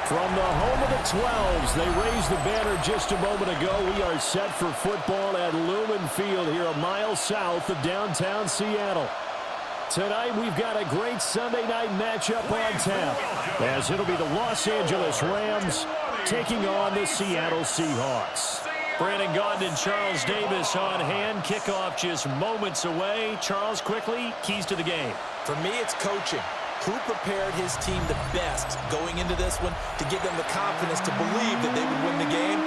From the home of the 12s, they raised the banner just a moment ago. We are set for football at Lumen Field here a mile south of downtown Seattle. Tonight, we've got a great Sunday night matchup on tap, as it'll be the Los Angeles Rams taking on the Seattle Seahawks. Brandon Gaudin and Charles Davis on hand. Kickoff just moments away. Charles, quickly, keys to the game. For me, it's coaching. Who prepared his team the best going into this one to give them the confidence to believe that they would win the game?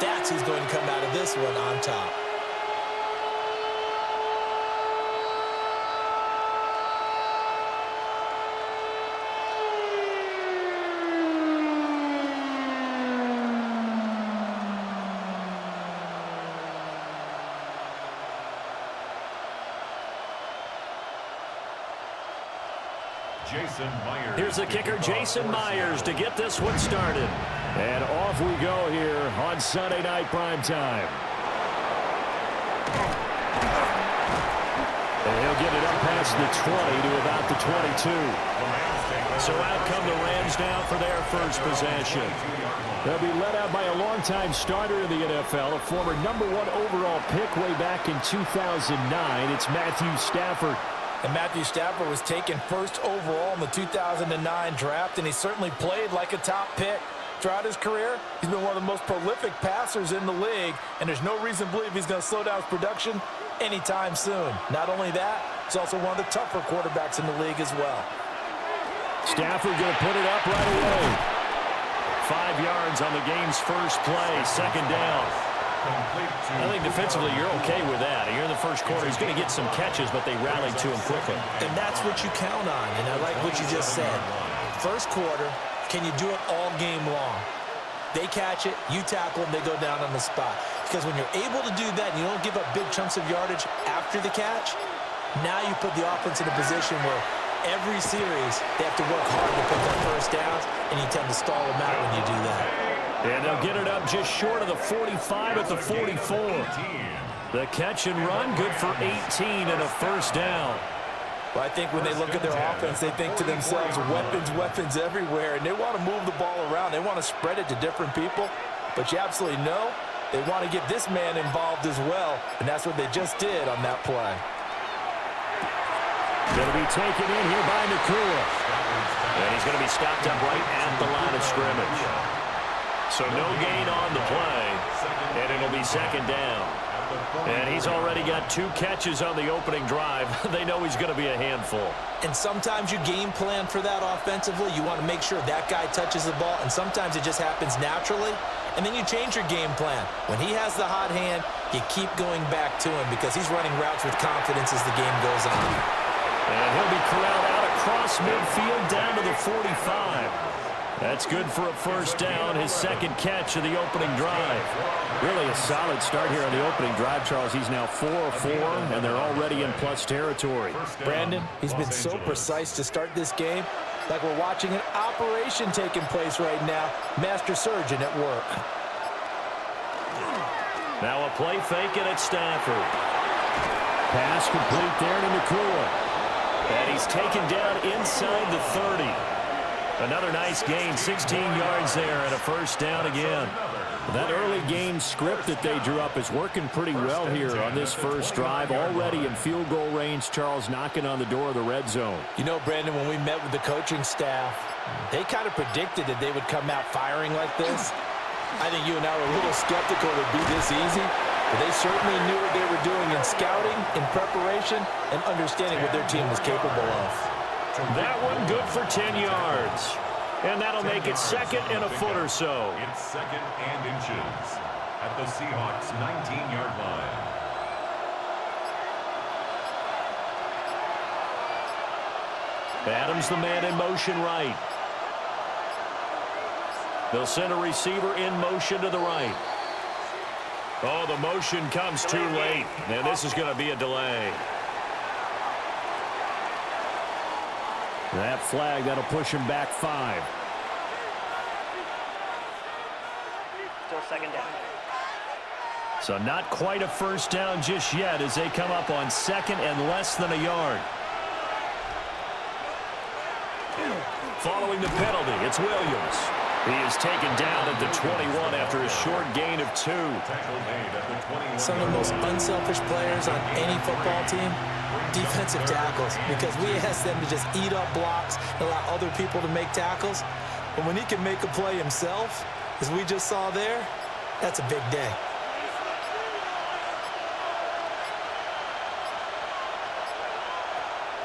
That's who's going to come out of this one on top. Here's the kicker, Jason Myers, to get this one started. And off we go here on Sunday Night Primetime. And he'll get it up past the 20 to about the 22. So out come the Rams now for their first possession. They'll be led out by a longtime starter in the NFL, a former #1 overall pick way back in 2009. It's Matthew Stafford. And Matthew Stafford was taken first overall in the 2009 draft, and he certainly played like a top pick. Throughout his career, he's been one of the most prolific passers in the league, and there's no reason to believe he's going to slow down his production anytime soon. Not only that, he's also one of the tougher quarterbacks in the league as well. Stafford going to put it up right away. 5 yards on the game's first play, second down. I think defensively you're okay with that. Here in the first quarter, he's going to get some catches, but they rallied to him quickly. And that's what you count on, and I like what you just said. First quarter, can you do it all game long? They catch it, you tackle them, they go down on the spot. Because when you're able to do that and you don't give up big chunks of yardage after the catch, now you put the offense in a position where every series they have to work hard to pick up first downs, and you tend to stall them out when you do that. And they'll get it up just short of the 45 at the 44. The catch and run, good for 18 and a first down. Well, I think when they look at their offense, they think to themselves, weapons, weapons everywhere, and they want to move the ball around. They want to spread it to different people, but you absolutely know they want to get this man involved as well, and that's what they just did on that play. Going to be taken in here by Nakua. And he's going to be stopped up right at the line of scrimmage. So no gain on the play, and it'll be second down. And he's already got 2 catches on the opening drive. They know he's going to be a handful. And sometimes you game plan for that offensively. You want to make sure that guy touches the ball, and sometimes it just happens naturally. And then you change your game plan. When he has the hot hand, you keep going back to him because he's running routes with confidence as the game goes on. And he'll be corralled out across midfield down to the 45. That's good for a first down, his second catch of the opening drive. Really a solid start here on the opening drive, Charles. He's now 4 of 4, and they're already in plus territory. Brandon, he's been so precise to start this game, like we're watching an operation taking place right now. Master surgeon at work. Now a play fake, and it's Stafford. Pass complete there to Nakua. And he's taken down inside the 30. Another nice gain, 16 yards there, and a first down again. That early game script that they drew up is working pretty well here on this first drive. Already in field goal range, Charles knocking on the door of the red zone. You know, Brandon, when we met with the coaching staff, they kind of predicted that they would come out firing like this. I think you and I were a little skeptical it would be this easy, but they certainly knew what they were doing in scouting, in preparation, and understanding what their team was capable of. That one good for 10 yards. And that'll make it second and a foot or so. It's second and inches at the Seahawks' 19-yard line. Adams the man in motion right. They'll send a receiver in motion to the right. Oh, the motion comes too late. And this is going to be a delay. That flag, that'll push him back 5. Still second down. So not quite a first down just yet as they come up on second and less than a yard. Following the penalty, it's Williams. He is taken down at the 21 after a short gain of 2. Some of the most unselfish players on any football team, defensive tackles, because we ask them to just eat up blocks and allow other people to make tackles. But when he can make a play himself, as we just saw there, that's a big day.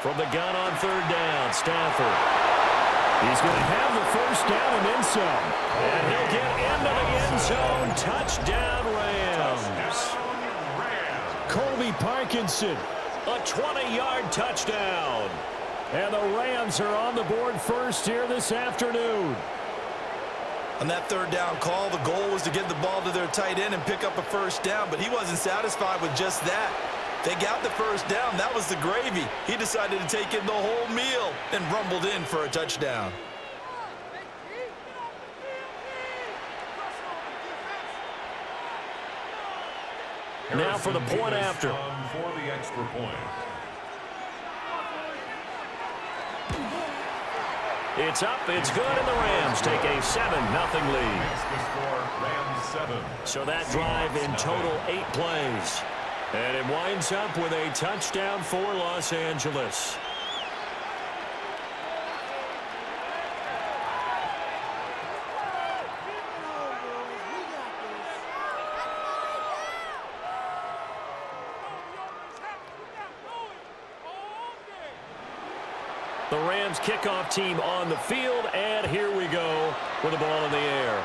From the gun on 3rd down, Stafford. He's going to have the first down and then some. And he'll get into the end zone. Touchdown, Rams. Colby Parkinson, a 20-yard touchdown. And the Rams are on the board first here this afternoon. On that 3rd down call, the goal was to get the ball to their tight end and pick up a first down, but he wasn't satisfied with just that. They got the first down. That was the gravy. He decided to take in the whole meal and rumbled in for a touchdown. Now for the point after. For the extra point. It's up, it's good, and the Rams take a 7-0 lead. Makes the score Rams 7. So that drive in total 8 plays. And it winds up with a touchdown for Los Angeles. The Rams kickoff team on the field, and here we go with the ball in the air.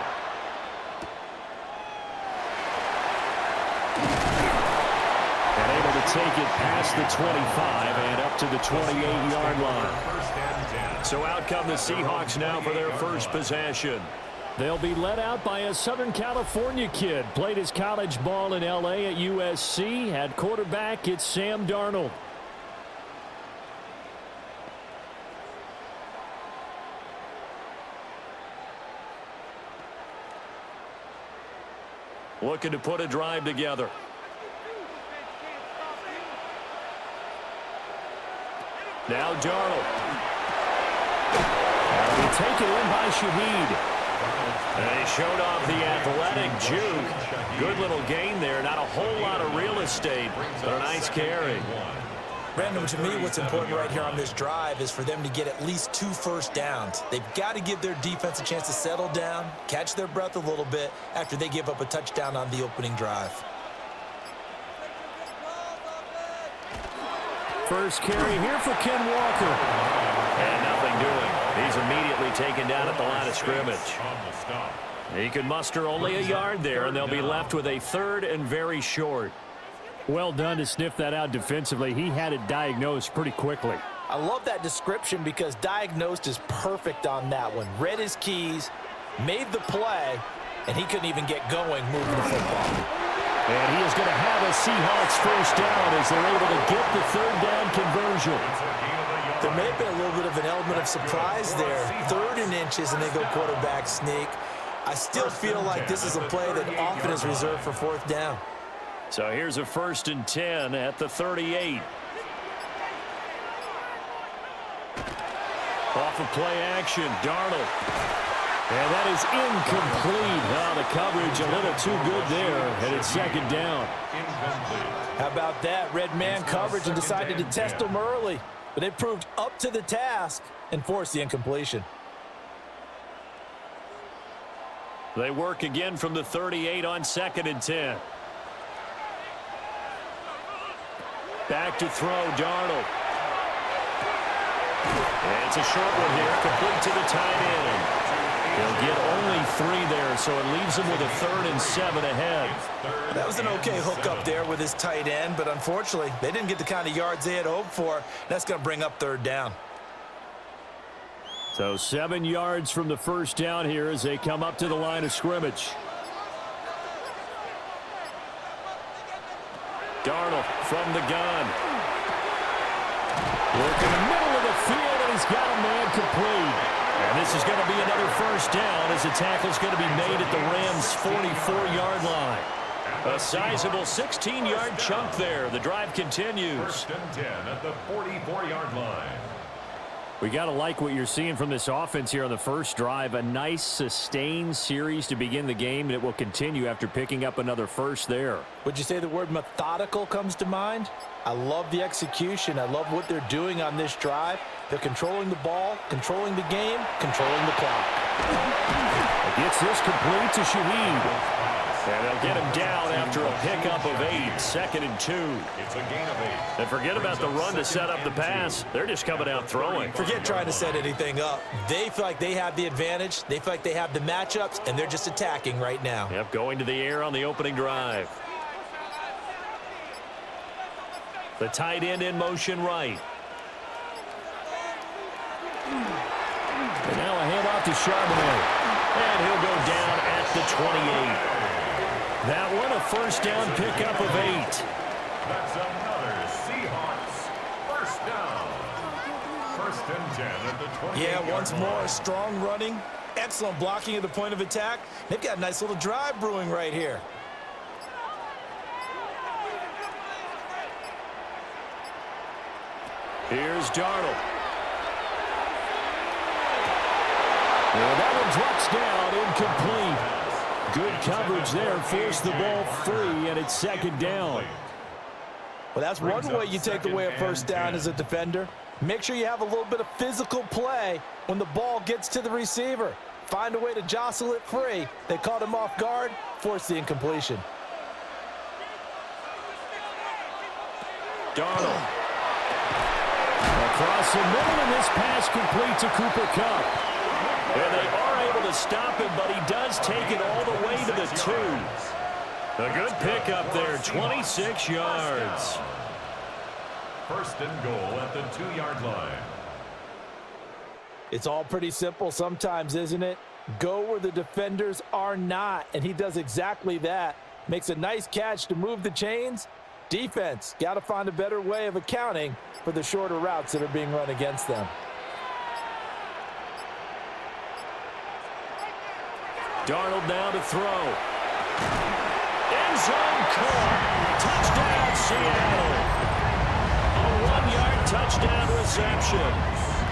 And able to take it past the 25 and up to the 28-yard line. So out come the Seahawks now for their first possession. They'll be led out by a Southern California kid. Played his college ball in L.A. at USC. At quarterback, it's Sam Darnold. Looking to put a drive together. Now Darnold. That'll be taken in by Shaheed. And he showed off the athletic juke. Good little gain there. Not a whole lot of real estate, but a nice carry. Brandon, to me, what's important right here on this drive is for them to get at least 2 first downs. They've got to give their defense a chance to settle down, catch their breath a little bit after they give up a touchdown on the opening drive. First carry here for Ken Walker. And nothing doing. He's immediately taken down at the line of scrimmage. He could muster only a yard there, and they'll be left with a 3rd and very short. Well done to sniff that out defensively. He had it diagnosed pretty quickly. I love that description because diagnosed is perfect on that one. Read his keys, made the play, and he couldn't even get going moving the football. And he is going to have a Seahawks first down as they're able to get the 3rd down conversion. There may have been a little bit of an element of surprise there. 3rd and inches, and they go quarterback sneak. I still feel like this is a play that often is reserved for 4th down. So here's a 1st and 10 at the 38. Off of play action, Darnold. And that is incomplete. Oh, the coverage a little too good there, and it's 2nd down. How about that? Red man coverage and decided to test them early. But they proved up to the task and forced the incompletion. They work again from the 38 on 2nd and 10. Back to throw, Darnold. And it's a short one here, complete to the tight end. He'll get only 3 there, so it leaves him with a 3rd and 7 ahead. That was an okay hook up there with his tight end, but unfortunately, they didn't get the kind of yards they had hoped for. That's going to bring up 3rd down. So 7 yards from the first down here as they come up to the line of scrimmage. Darnold from the gun. Work in the middle of the field, and he's got a man complete. And this is going to be another first down as the tackle's going to be made at the Rams' 44-yard line. A sizable 16-yard chunk there. The drive continues. 1st and 10 at the 44-yard line. We got to like what you're seeing from this offense here on the first drive. A nice, sustained series to begin the game, and it will continue after picking up another first there. Would you say the word methodical comes to mind? I love the execution. I love what they're doing on this drive. They're controlling the ball, controlling the game, controlling the clock. Gets this complete to Shaheed. And they'll get him down after a pickup of 8, 2nd and 2. It's a gain of 8. And forget about the run to set up the pass. They're just coming out throwing. Forget trying to set anything up. They feel like they have the advantage. They feel like they have the matchups, and they're just attacking right now. Yep, going to the air on the opening drive. The tight end in motion right. And now a handoff to Charbonnet. And he'll go down at the 28. That one, a first down pickup of 8. That's another Seahawks first down. 1st and 10 at the 28. Yeah, once more, strong running, excellent blocking at the point of attack. They've got a nice little drive brewing right here. Here's Darnold. And that one drops down, incomplete. Good coverage there, forced the ball free, and it's 2nd down. Well, that's one way you take away a first down as a defender. Make sure you have a little bit of physical play when the ball gets to the receiver. Find a way to jostle it free. They caught him off guard, forced the incompletion. Darnold. Across the middle, and this pass complete to Cooper Kupp. And they are able to stop him, but he does take it all the way to the 2. A good pickup there, 26 yards. 1st and goal at the 2-yard line. It's all pretty simple sometimes, isn't it? Go where the defenders are not, and he does exactly that. Makes a nice catch to move the chains. Defense, got to find a better way of accounting for the shorter routes that are being run against them. Darnold now to throw. End zone caught. Touchdown, Seattle. A 1-yard touchdown reception.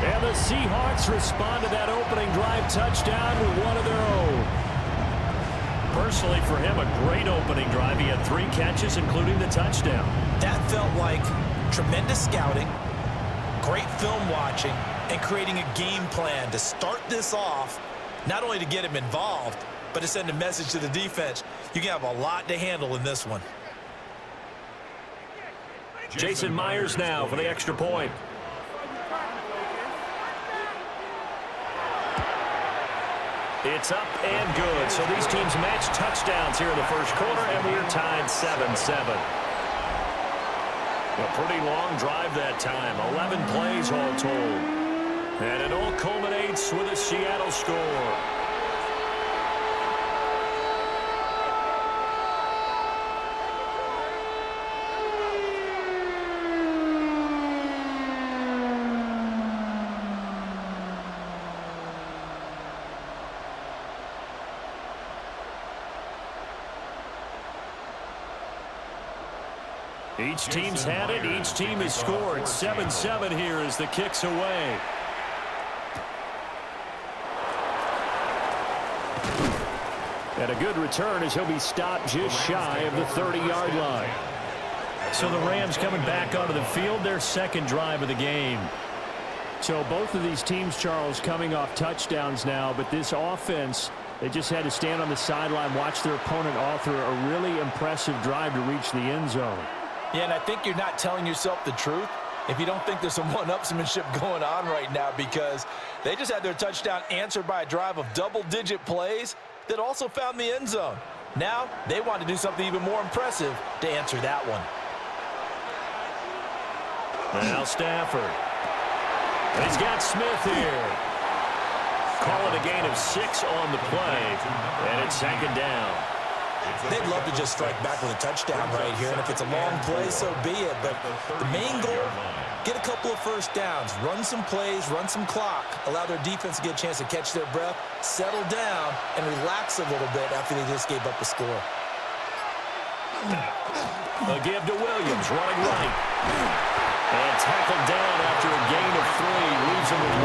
And the Seahawks respond to that opening drive touchdown with one of their own. Personally, for him, a great opening drive. He had 3 catches, including the touchdown. That felt like tremendous scouting, great film watching, and creating a game plan to start this off. Not only to get him involved, but to send a message to the defense. You can have a lot to handle in this one. Jason Myers now for the extra point. It's up and good. So these teams match touchdowns here in the first quarter, and we're tied 7-7. A pretty long drive that time. 11 plays all told. And it all culminates with a Seattle score. Each team's had it. Each team has scored. 7-7 here as the kick's away. And a good return as he'll be stopped just shy of the 30-yard line. So the Rams coming back onto the field, their 2nd drive of the game. So both of these teams, Charles, coming off touchdowns now, but this offense, they just had to stand on the sideline, watch their opponent author a really impressive drive to reach the end zone. Yeah, and I think you're not telling yourself the truth if you don't think there's some one-upsmanship going on right now, because they just had their touchdown answered by a drive of double-digit plays that also found the end zone. Now, they want to do something even more impressive to answer that one. Now Stafford. He's got Smith here. Call it a gain of 6 on the play, and it's 2nd down. They'd love to just strike back with a touchdown right here, and if it's a long play, so be it. But the main goal, get a couple of first downs, run some plays, run some clock, allow their defense to get a chance to catch their breath, settle down, and relax a little bit after they just gave up a score. A give to Williams, running right. And tackled down after a gain of 3, leaves him with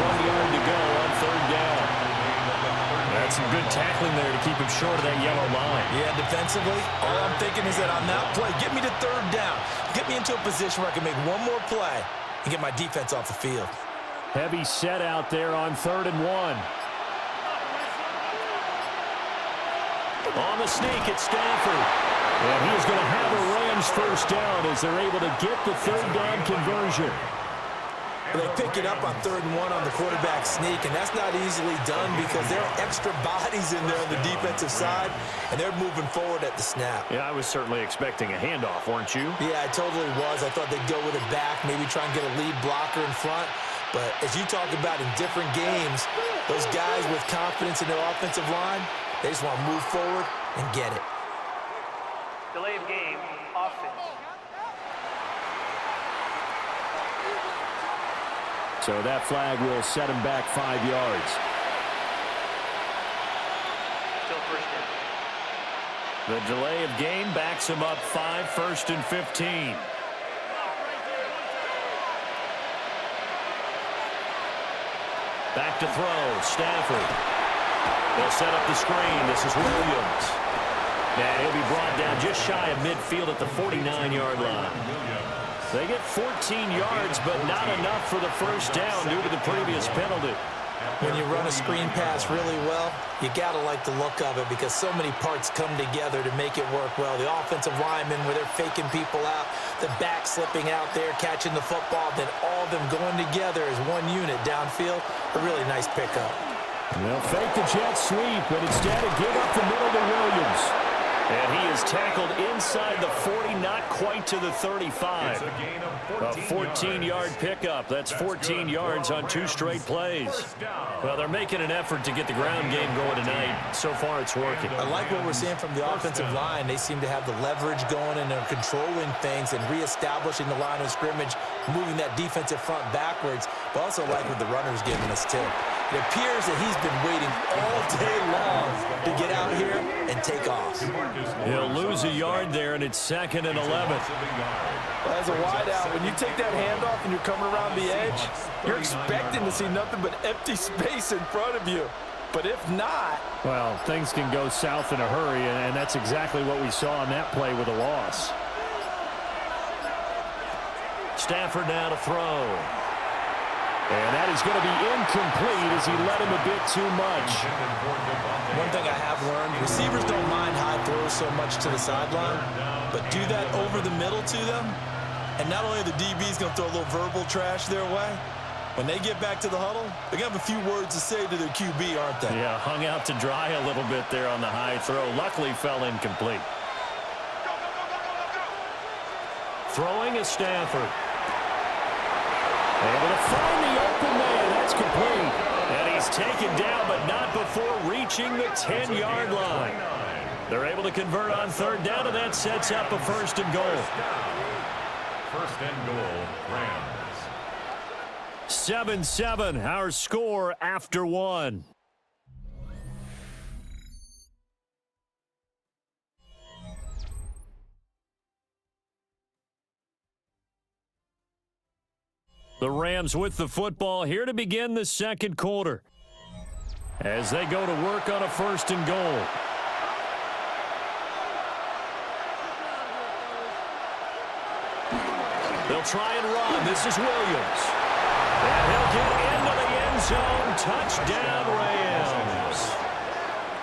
tackling there to keep him short of that yellow line. Yeah, defensively, all I'm thinking is that on that play, get me to third down. Get me into a position where I can make one more play and get my defense off the field. Heavy set out there on 3rd and 1. On the sneak, it's Stafford. And he is going to have a Rams first down as they're able to get the 3rd down conversion. They pick it up on 3rd and 1 on the quarterback sneak, and that's not easily done because there are extra bodies in there on the defensive side, and they're moving forward at the snap. Yeah, I was certainly expecting a handoff, weren't you? Yeah, I totally was. I thought they'd go with it back, maybe try and get a lead blocker in front. But as you talk about in different games, those guys with confidence in their offensive line, they just want to move forward and get it. Delay of game, offense. So that flag will set him back 5 yards. Still first down. The delay of game backs him up 5, 1st and 15. Back to throw, Stafford. They'll set up the screen. This is Williams. And he'll be brought down just shy of midfield at the 49-yard line. They get 14 yards, but not enough for the first down due to the previous penalty. When you run a screen pass really well, you got to like the look of it because so many parts come together to make it work well. The offensive linemen, where they're faking people out, the back slipping out there, catching the football, then all of them going together as one unit downfield. A really nice pickup. They'll fake the jet sweep, but instead of give up the middle to Williams. And he is tackled inside the 40, not quite to the 35. A 14-yard pickup. That's 14 yards on 2 straight plays. Well, they're making an effort to get the ground game going tonight. So far, it's working. I like what we're seeing from the offensive line. They seem to have the leverage going, and they're controlling things and reestablishing the line of scrimmage, moving that defensive front backwards, but also like what the runner's giving us, too. It appears that he's been waiting all day long to get out here and take off. He'll lose a yard there, and it's 2nd and 11. Well, as a wideout, when you take that handoff and you're coming around the edge, you're expecting to see nothing but empty space in front of you. But if not... Well, things can go south in a hurry, and that's exactly what we saw on that play with a loss. Stafford now to throw. And that is going to be incomplete as he led him a bit too much. One thing I have learned, receivers don't mind high throws so much to the sideline, but do that over the middle to them, and not only are the DBs going to throw a little verbal trash their way, when they get back to the huddle, they're going to have a few words to say to their QB, aren't they? Yeah, hung out to dry a little bit there on the high throw. Luckily fell incomplete. Throwing is Stafford. Able to find the open man. That's complete. And he's taken down, but not before reaching the 10-yard line. They're able to convert on 3rd down, and that sets up a 1st and goal. 1st and goal, Rams. 7-7, our score after 1. The Rams with the football here to begin the 2nd quarter as they go to work on a 1st and goal. They'll try and run. This is Williams. And he'll get into the end zone. Touchdown, Rams.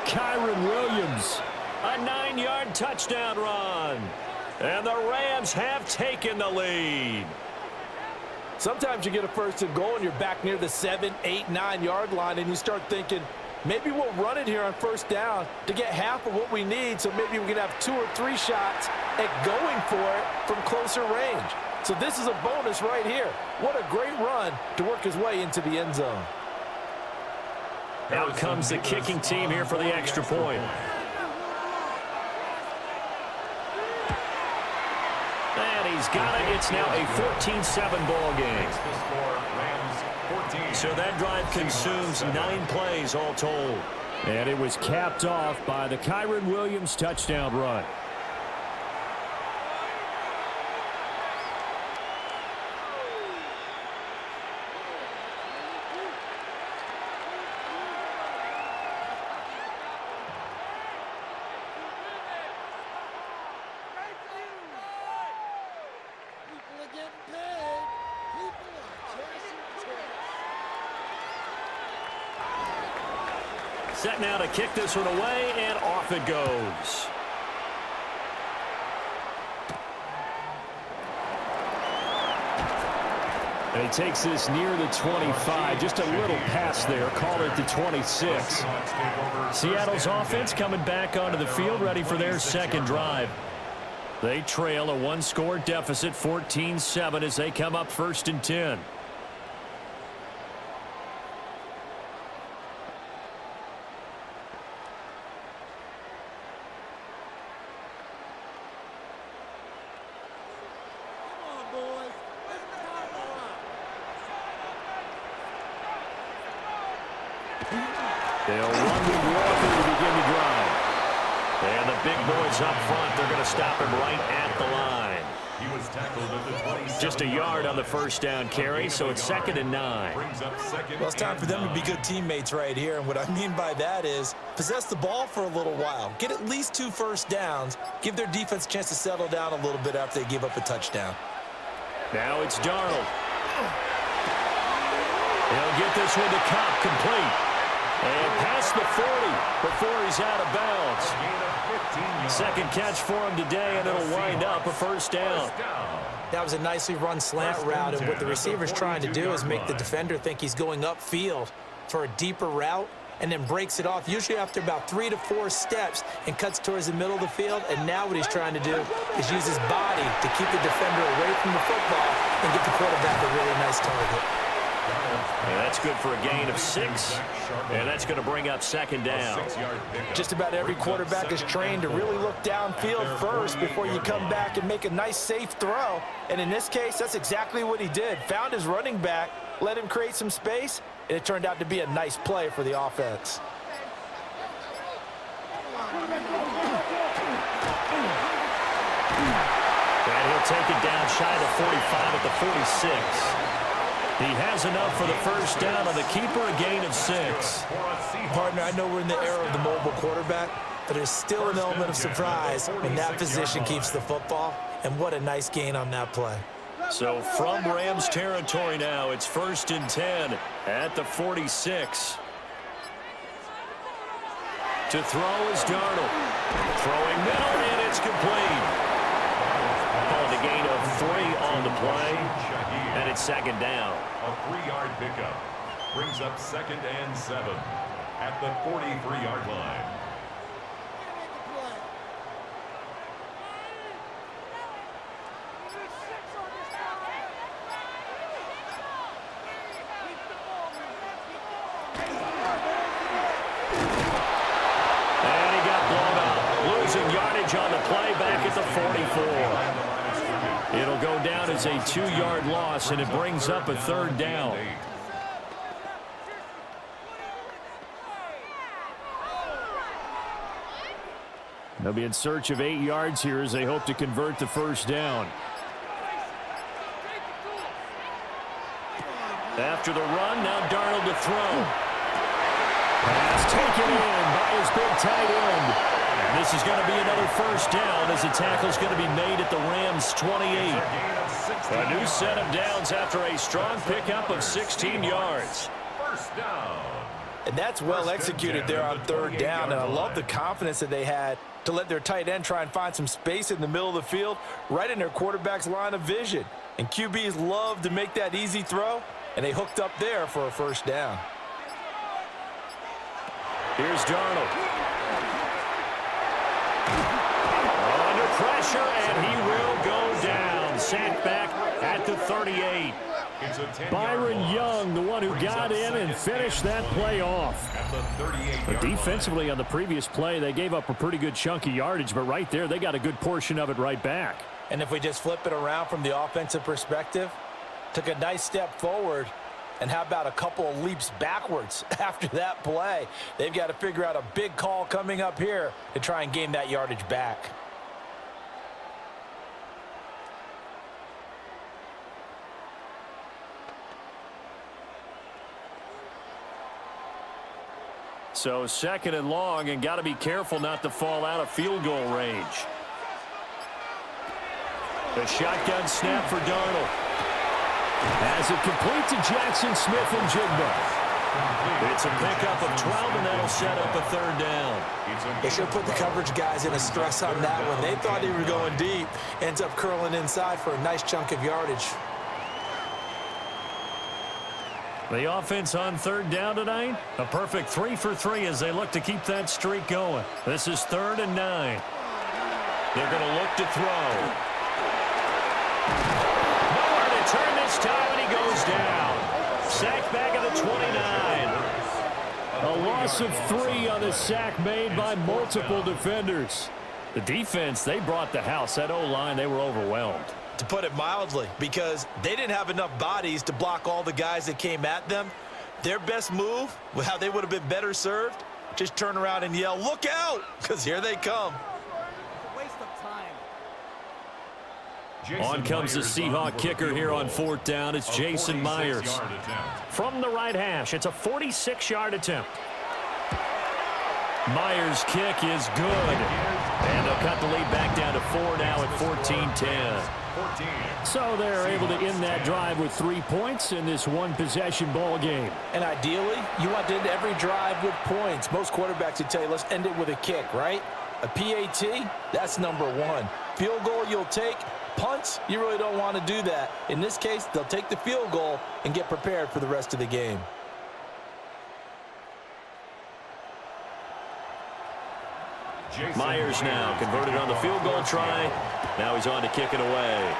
Kyron Williams, a 9-yard touchdown run. And the Rams have taken the lead. Sometimes you get a 1st and goal and you're back near the 7, 8, 9-yard line, and you start thinking, maybe we'll run it here on 1st down to get half of what we need, so maybe we can have 2 or 3 shots at going for it from closer range. So this is a bonus right here. What a great run to work his way into the end zone. Out comes the kicking team here for the extra point. And he's got it. It's now a 14-7 ball game. So that drive consumes 9 plays all told. And it was capped off by the Kyron Williams touchdown run. Set now to kick this one away, and off it goes. And he takes this near the 25. Just a little pass there. Call it the 26. Seattle's offense coming back onto the field, ready for their second drive. They trail a one-score deficit, 14-7, as they come up 1st and 10. They'll run with Walker to begin the drive. And the big boys up front, they're going to stop him right at the line. He was tackled at the 27. Just a yard on the first down carry, so it's 2nd and 9. Well, it's time for them to be good teammates right here, and what I mean by that is possess the ball for a little while, get at least 2 first downs, give their defense a chance to settle down a little bit after they give up a touchdown. Now it's Darnold. He'll get this one to Cobb, complete. And past the 40 before he's out of bounds. Second catch for him today, and it'll wind up a first down. That was a nicely run slant route, and what the receiver's trying to do is make the defender think he's going upfield for a deeper route, and then breaks it off, usually after about 3 to 4 steps, and cuts towards the middle of the field. And now what he's trying to do is use his body to keep the defender away from the football and get the quarterback a really nice target. And that's good for a gain of 6, and that's going to bring up 2nd down. Just about every quarterback is trained to really look downfield first before you come back and make a nice, safe throw. And in this case, that's exactly what he did. Found his running back, let him create some space, and it turned out to be a nice play for the offense. And he'll take it down shy of the 45 at the 46. He has enough for the first down on the keeper, a gain of 6. Partner, I know we're in the era of the mobile quarterback, but there's still an element of surprise when that position keeps the football, and what a nice gain on that play. So from Rams territory now, it's 1st and 10 at the 46. To throw is Darnold. Throwing middle, and it's complete. Called a gain of 3 on the play, and it's 2nd down. A 3-yard pickup brings up 2nd and 7 at the 43-yard line. And he got blown up, losing yardage on the play back at the 44. It'll go down as a 2-yard loss, and it brings up a 3rd down. They'll be in search of 8 yards here as they hope to convert the first down. After the run, now Darnold to throw. Pass taken in by his big tight end. This is going to be another first down as the tackle's going to be made at the Rams' 28. A new set of downs after a strong pickup of 16 yards. First down. And that's well executed there on 3rd down, and I love the confidence that they had to let their tight end try and find some space in the middle of the field, right in their quarterback's line of vision. And QBs love to make that easy throw, and they hooked up there for a first down. Here's Darnold. Under pressure, and he will go down. Sacked back at the 38. Byron Young, the one who got in and finished that play off. But defensively on the previous play, they gave up a pretty good chunk of yardage, but right there, they got a good portion of it right back. And if we just flip it around from the offensive perspective, took a nice step forward, and how about a couple of leaps backwards after that play? They've got to figure out a big call coming up here to try and gain that yardage back. So 2nd and long, and got to be careful not to fall out of field goal range. The shotgun snap for Darnold. As it complete to Jackson Smith and Jigba. It's a pickup of 12, and that'll set up a third down. They should put the coverage guys in a stress on that one. They thought they were going deep. Ends up curling inside for a nice chunk of yardage. The offense on third down tonight, a perfect 3 for 3 as they look to keep that streak going. This is 3rd and 9. They're going to look to throw. Nowhere to turn this time, and he goes down. Sacked back at the 29. A loss of 3 on the sack made by multiple defenders. The defense, they brought the house. That O-line, they were overwhelmed. To put it mildly, because they didn't have enough bodies to block all the guys that came at them. Their best move, how they would have been better served, just turn around and yell, "Look out!" because here they come. Waste of time. On comes the Seahawk kicker here on 4th down. It's Jason Myers. From the right hash, it's a 46-yard attempt. Myers' kick is good. And they'll cut the lead back down to 4 now at 14-10. So they're able to end that drive with 3 points in this one-possession ball game. And ideally, you want to end every drive with points. Most quarterbacks would tell you, let's end it with a kick, right? A PAT, that's number 1. Field goal you'll take. Punts, you really don't want to do that. In this case, they'll take the field goal and get prepared for the rest of the game. Myers now converted on the field goal try. Now he's on to kick it away.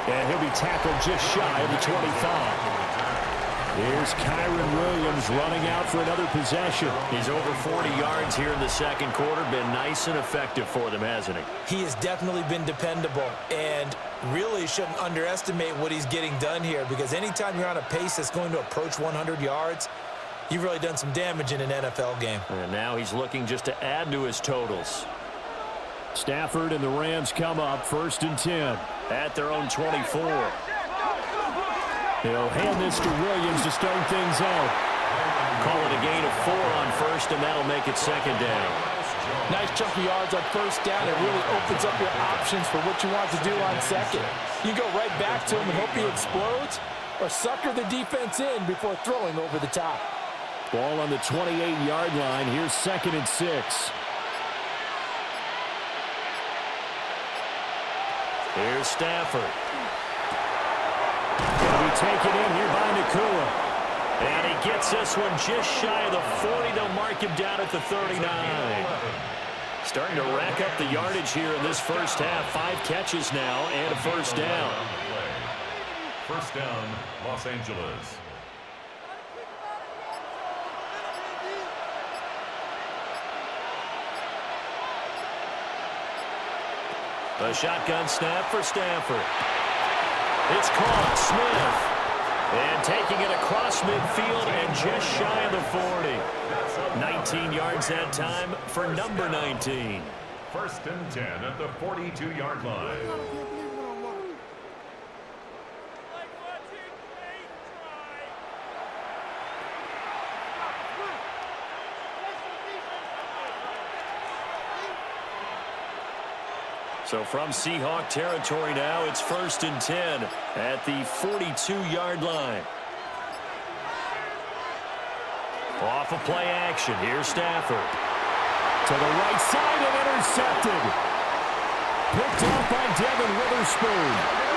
And he'll be tackled just shy of the 25. Here's Kyron Williams running out for another possession. He's over 40 yards here in the second quarter. Been nice and effective for them, hasn't he? He has definitely been dependable, and really shouldn't underestimate what he's getting done here, because anytime you're on a pace that's going to approach 100 yards, you've really done some damage in an NFL game. And now he's looking just to add to his totals. Stafford and the Rams come up 1st and 10 at their own 24. They'll hand this to Williams to start things out. Call it a gain of 4 on 1st, and that'll make it 2nd down. Nice chunk of yards on 1st down. It really opens up your options for what you want to do on 2nd. You go right back to him and hope he explodes, or sucker the defense in before throwing over the top. Ball on the 28-yard line. Here's 2nd and 6. Here's Stafford. Going to be taken in here by Nakua. And he gets this one just shy of the 40. They'll mark him down at the 39. Starting to rack up the yardage here in this first half. 5 catches now and a 1st down. 1st down, Los Angeles. A shotgun snap for Stafford. It's caught. Smith. And taking it across midfield and just shy of the 40. 19 yards that time for number 19. 1st and 10 at the 42-yard line. So from Seahawk territory now, it's 1st and 10 at the 42-yard line. Off of play action. Here's Stafford. To the right side and intercepted. Picked off by Devin Witherspoon.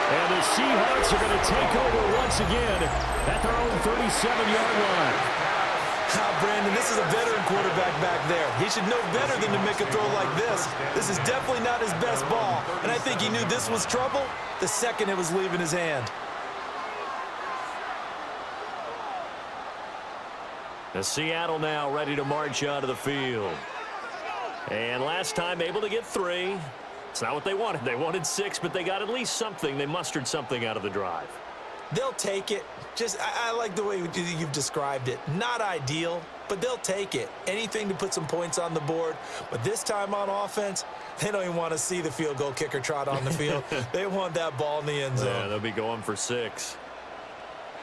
And the Seahawks are going to take over once again at their own 37-yard line. Brandon, this is a veteran quarterback back there. He should know better than to make a throw like this. This is definitely not his best ball, and I think he knew this was trouble the second it was leaving his hand. The Seattle now ready to march onto the field. And last time able to get 3. It's not what they wanted. They wanted 6, but they got at least something. They mustered something out of the drive. They'll take it. I like the way you've described it. Not ideal, but they'll take it. Anything to put some points on the board. But this time on offense, they don't even want to see the field goal kicker trot on the field. They want that ball in the end zone. Yeah, they'll be going for 6.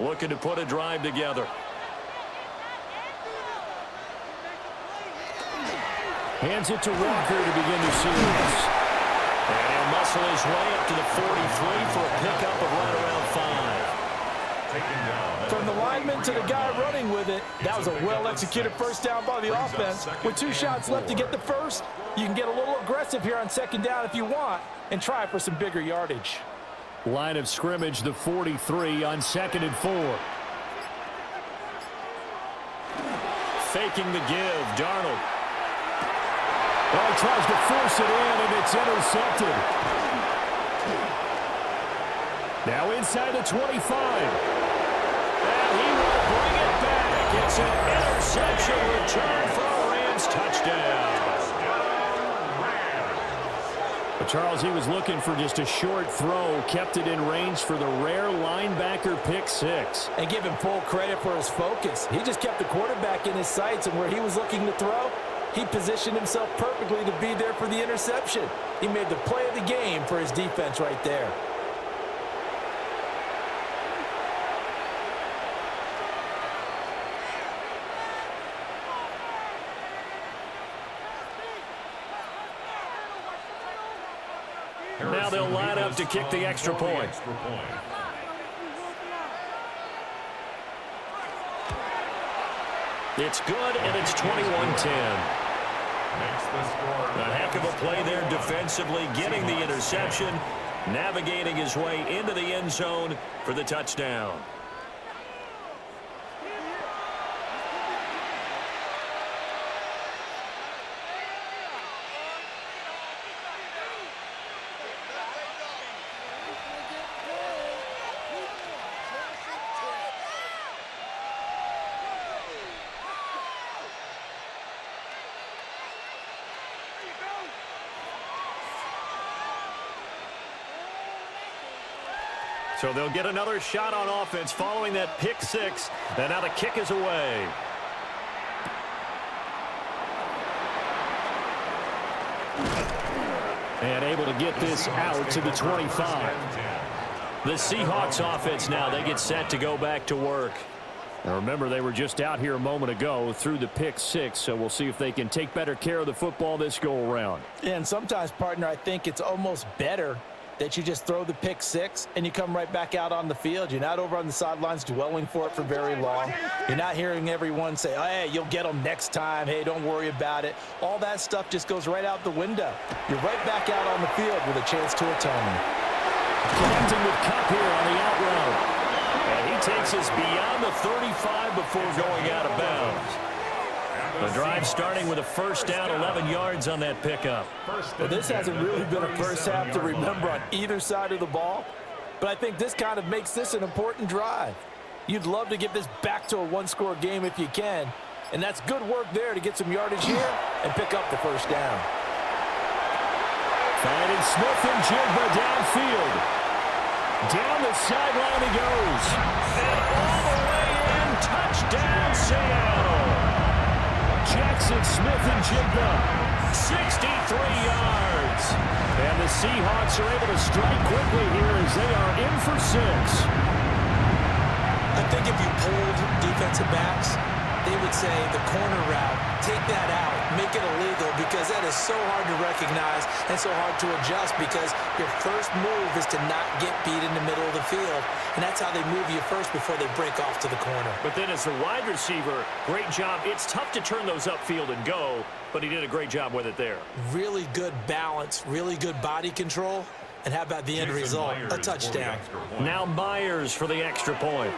Looking to put a drive together. Hands it to Walker to begin the series. And he'll muscle his way up to the 43 for a pickup of right taken down. From the lineman to the guy running with it, that was a well-executed first down by the offense. With 2 shots left to get the first, you can get a little aggressive here on second down if you want and try for some bigger yardage. Line of scrimmage, the 43 on 2nd and 4. Faking the give, Darnold. Well, he tries to force it in, and it's intercepted. Now inside the 25. And he will bring it back. It's an interception return for a Rams touchdown. But Charles, he was looking for just a short throw, kept it in range for the rare linebacker pick 6. And give him full credit for his focus. He just kept the quarterback in his sights, and where he was looking to throw, he positioned himself perfectly to be there for the interception. He made the play of the game for his defense right there. Now they'll line up to kick the extra point. It's good, and it's 21-10. A heck of a play there defensively, getting the interception, navigating his way into the end zone for the touchdown. So they'll get another shot on offense following that pick 6. And now the kick is away. And able to get this out to the 25. The Seahawks offense now, they get set to go back to work. Now remember, they were just out here a moment ago through the pick 6, so we'll see if they can take better care of the football this go around. And sometimes, partner, I think it's almost better that you just throw the pick 6 and you come right back out on the field. You're not over on the sidelines dwelling for it for very long. You're not hearing everyone say, oh, hey, you'll get them next time. Hey, don't worry about it. All that stuff just goes right out the window. You're right back out on the field with a chance to atone. Connecting with Cup here on the out route. And he takes us beyond the 35 before going out of bounds. The drive starting with a first down, 11 yards on that pickup. Well, this hasn't really been a first half to remember on either side of the ball, but I think this kind of makes this an important drive. You'd love to get this back to a one-score game if you can, and that's good work there to get some yardage here and pick up the first down. Finding Smith and Jigba downfield. Down the sideline he goes. And all the way in, touchdown Seattle. Jackson Smith and Jigba, 63 yards. And the Seahawks are able to strike quickly here as they are in for 6. I think if you pulled defensive backs, they would say the corner route, take that out, make it illegal, because that is so hard to recognize and so hard to adjust, because your first move is to not get beat in the middle of the field, and that's how they move you first before they break off to the corner. But then as the wide receiver, great job. It's tough to turn those upfield and go, but he did a great job with it there. Really good balance, really good body control, and how about the end result? A touchdown. Now Myers for the extra point.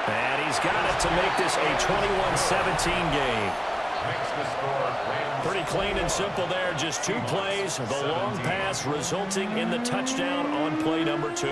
And he's got it to make this a 21-17 game. Pretty clean and simple there. Just 2 plays. The long pass resulting in the touchdown on play number 2.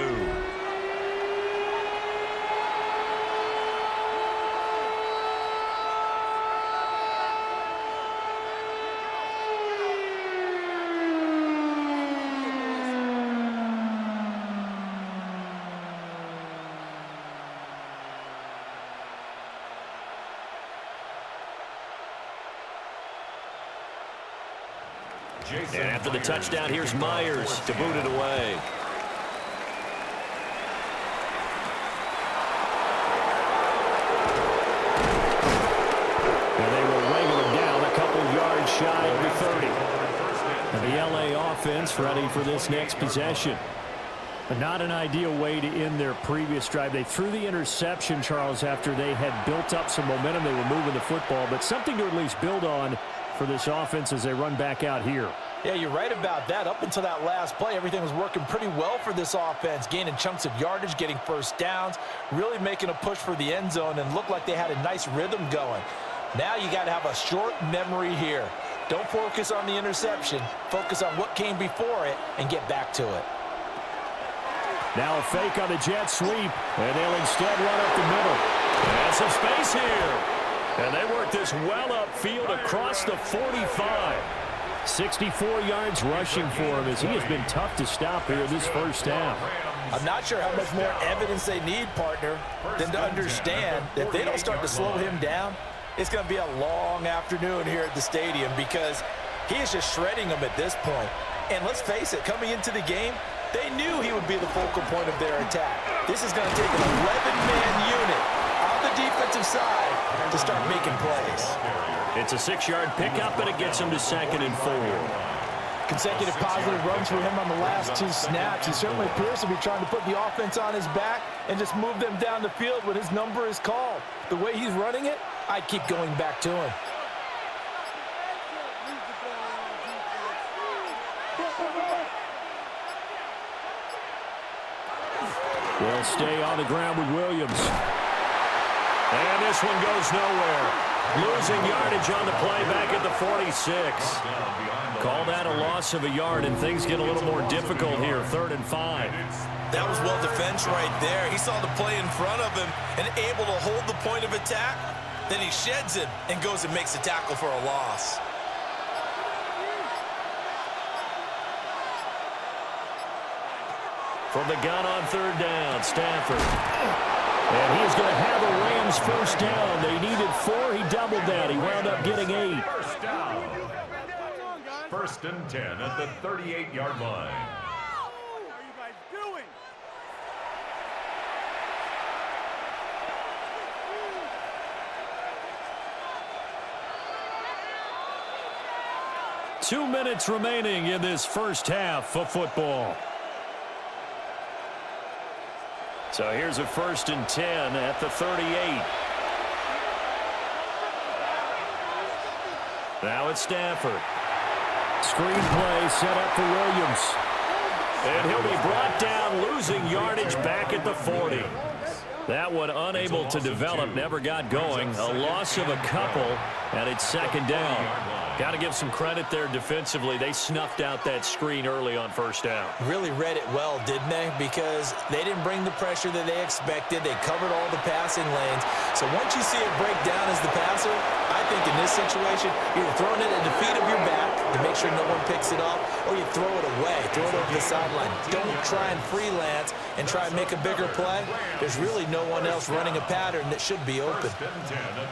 And after the touchdown, here's Myers to boot it away. And they will wrangle him down a couple yards shy of the 30. And the LA offense ready for this next possession. Not an ideal way to end their previous drive. They threw the interception, Charles, after they had built up some momentum. They were moving the football, but something to at least build on for this offense as they run back out here. Yeah, you're right about that. Up until that last play, everything was working pretty well for this offense, gaining chunks of yardage, getting first downs, really making a push for the end zone, and looked like they had a nice rhythm going. Now you got to have a short memory here. Don't focus on the interception. Focus on what came before it and get back to it. Now a fake on the jet sweep, and they'll instead run up the middle. And some space here. And they work this well upfield across the 45. 64 yards rushing for him as he has been tough to stop here this first half. I'm not sure how much more evidence they need, partner, than to understand that if they don't start to slow him down, it's going to be a long afternoon here at the stadium because he is just shredding them at this point. And let's face it, coming into the game, they knew he would be the focal point of their attack. This is going to take an 11-man unit on the defensive side to start making plays. It's a 6-yard pickup, and it gets him to 2nd and 4. Consecutive positive runs for him on the last 2 snaps. He certainly appears to be trying to put the offense on his back and just move them down the field when his number is called. The way he's running it, I keep going back to him. They'll stay on the ground with Williams. And this one goes nowhere. Losing yardage on the play back at the 46. Call that a loss of a yard, and things get a little more difficult here. 3rd and 5. That was well defense right there. He saw the play in front of him and able to hold the point of attack. Then he sheds it and goes and makes a tackle for a loss. From the gun on 3rd down, Stafford. And he's going to have a Rams first down. They needed 4. He doubled that. He wound up getting 8. First down. 1st and 10 at the 38-yard line. What are you guys doing? 2 minutes remaining in this first half of football. So here's a 1st and 10 at the 38. Now it's Stafford. Screen play set up for Williams. And he'll be brought down, losing yardage back at the 40. That one unable to develop, never got going. A loss of a couple, and it's 2nd down. Got to give some credit there defensively. They snuffed out that screen early on 1st down. Really read it well, didn't they? Because they didn't bring the pressure that they expected. They covered all the passing lanes. So once you see it break down as the passer, I think in this situation, you're throwing it at the feet of your back to make sure no one picks it up, or you throw it away, throw it over the sideline. Don't try and freelance and try and make a bigger play. There's really no one else running a pattern that should be open.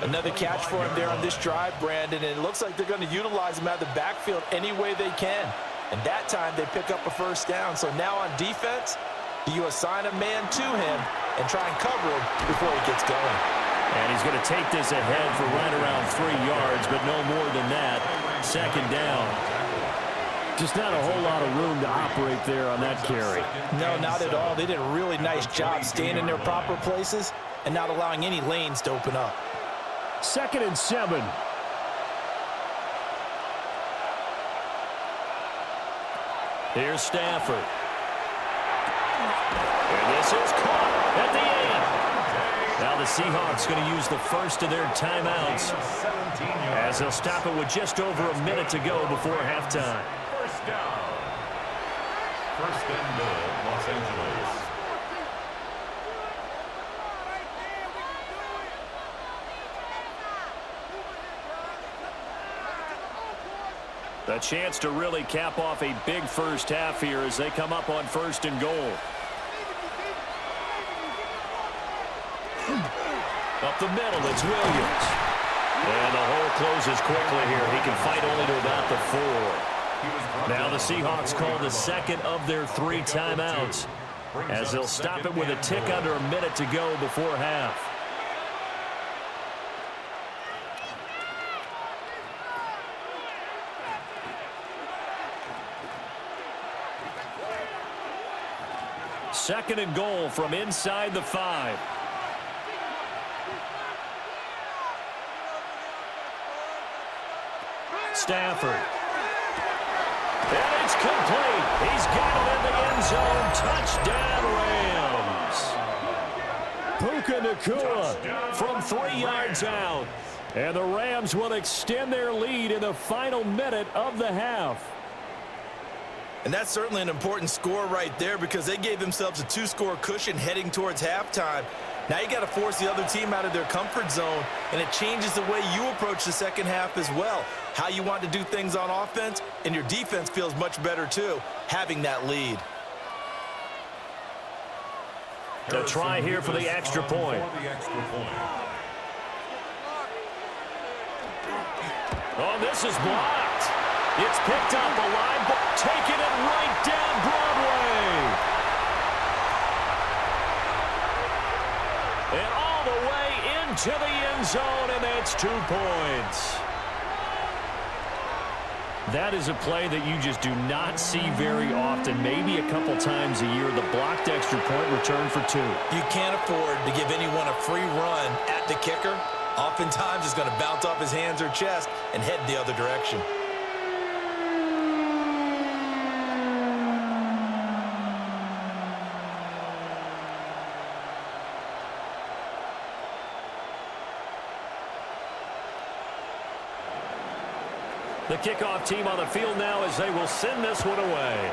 Another catch for him there on this drive, Brandon, and it looks like they're going to utilize him out of the backfield any way they can. And that time they pick up a first down. So now on defense, do you assign a man to him and try and cover him before he gets going? And he's going to take this ahead for right around 3 yards, but no more than that. 2nd down. Just not a whole lot of room to operate there on that carry. No, not at all. They did a really nice job staying in their proper places and not allowing any lanes to open up. 2nd and 7. Here's Stafford. And this is caught at the 8. Now the Seahawks going to use the first of their timeouts as they'll stop it with just over a minute to go before halftime. First down. 1st and goal, Los Angeles. A chance to really cap off a big first half here as they come up on 1st and goal. Up the middle, it's Williams. And the hole closes quickly here. He can fight only to about the 4. Now the Seahawks call the 2nd of their 3 timeouts as they'll stop it with a tick under a minute to go before half. Second and goal from inside the 5. Stafford. And it's complete. He's got it in the end zone. Touchdown, Rams. Puka Nacua from 3 yards out. And the Rams will extend their lead in the final minute of the half. And that's certainly an important score right there because they gave themselves a 2-score cushion heading towards halftime. Now you got to force the other team out of their comfort zone, and it changes the way you approach the second half as well. How you want to do things on offense, and your defense feels much better too, having that lead. To try here for the extra point. Oh, this is blocked. It's picked up alive, but taking it right down Broadway. And all the way into the end zone, and that's 2 points. That is a play that you just do not see very often, maybe a couple times a year. The blocked extra point return for 2. You can't afford to give anyone a free run at the kicker. Oftentimes, it's going to bounce off his hands or chest and head the other direction. The kickoff team on the field now as they will send this one away.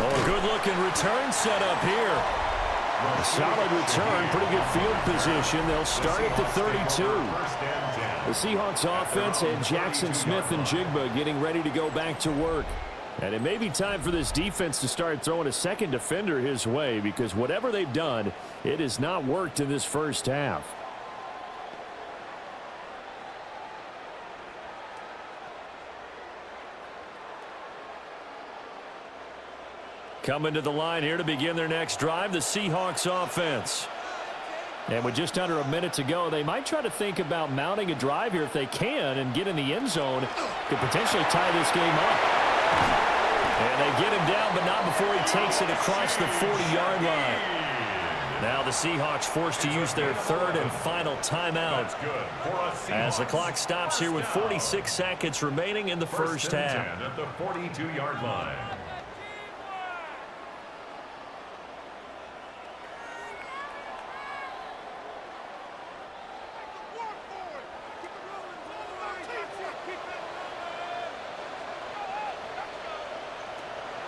Oh, a good-looking return set up here. A solid return, pretty good field position. They'll start at the 32. The Seahawks offense and Jackson Smith and Jigba getting ready to go back to work. And it may be time for this defense to start throwing a second defender his way because whatever they've done, it has not worked in this first half. Coming to the line here to begin their next drive, the Seahawks offense. And with just under a minute to go, they might try to think about mounting a drive here if they can and get in the end zone. Could potentially tie this game up. And they get him down, but not before he takes it across the 40-yard line. Now the Seahawks forced to use their third and final timeout as the clock stops here with 46 seconds remaining in the first half. At the 42-yard line.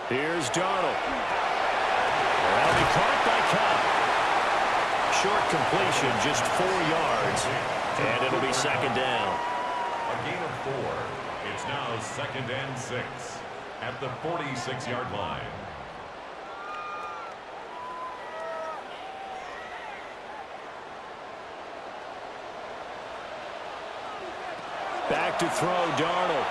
Here's Darnold. That'll be caught by Cobb. Short completion, just 4 yards. And it'll be second down. A gain of 4. It's now second and 6 at the 46-yard line. Back to throw, Darnold.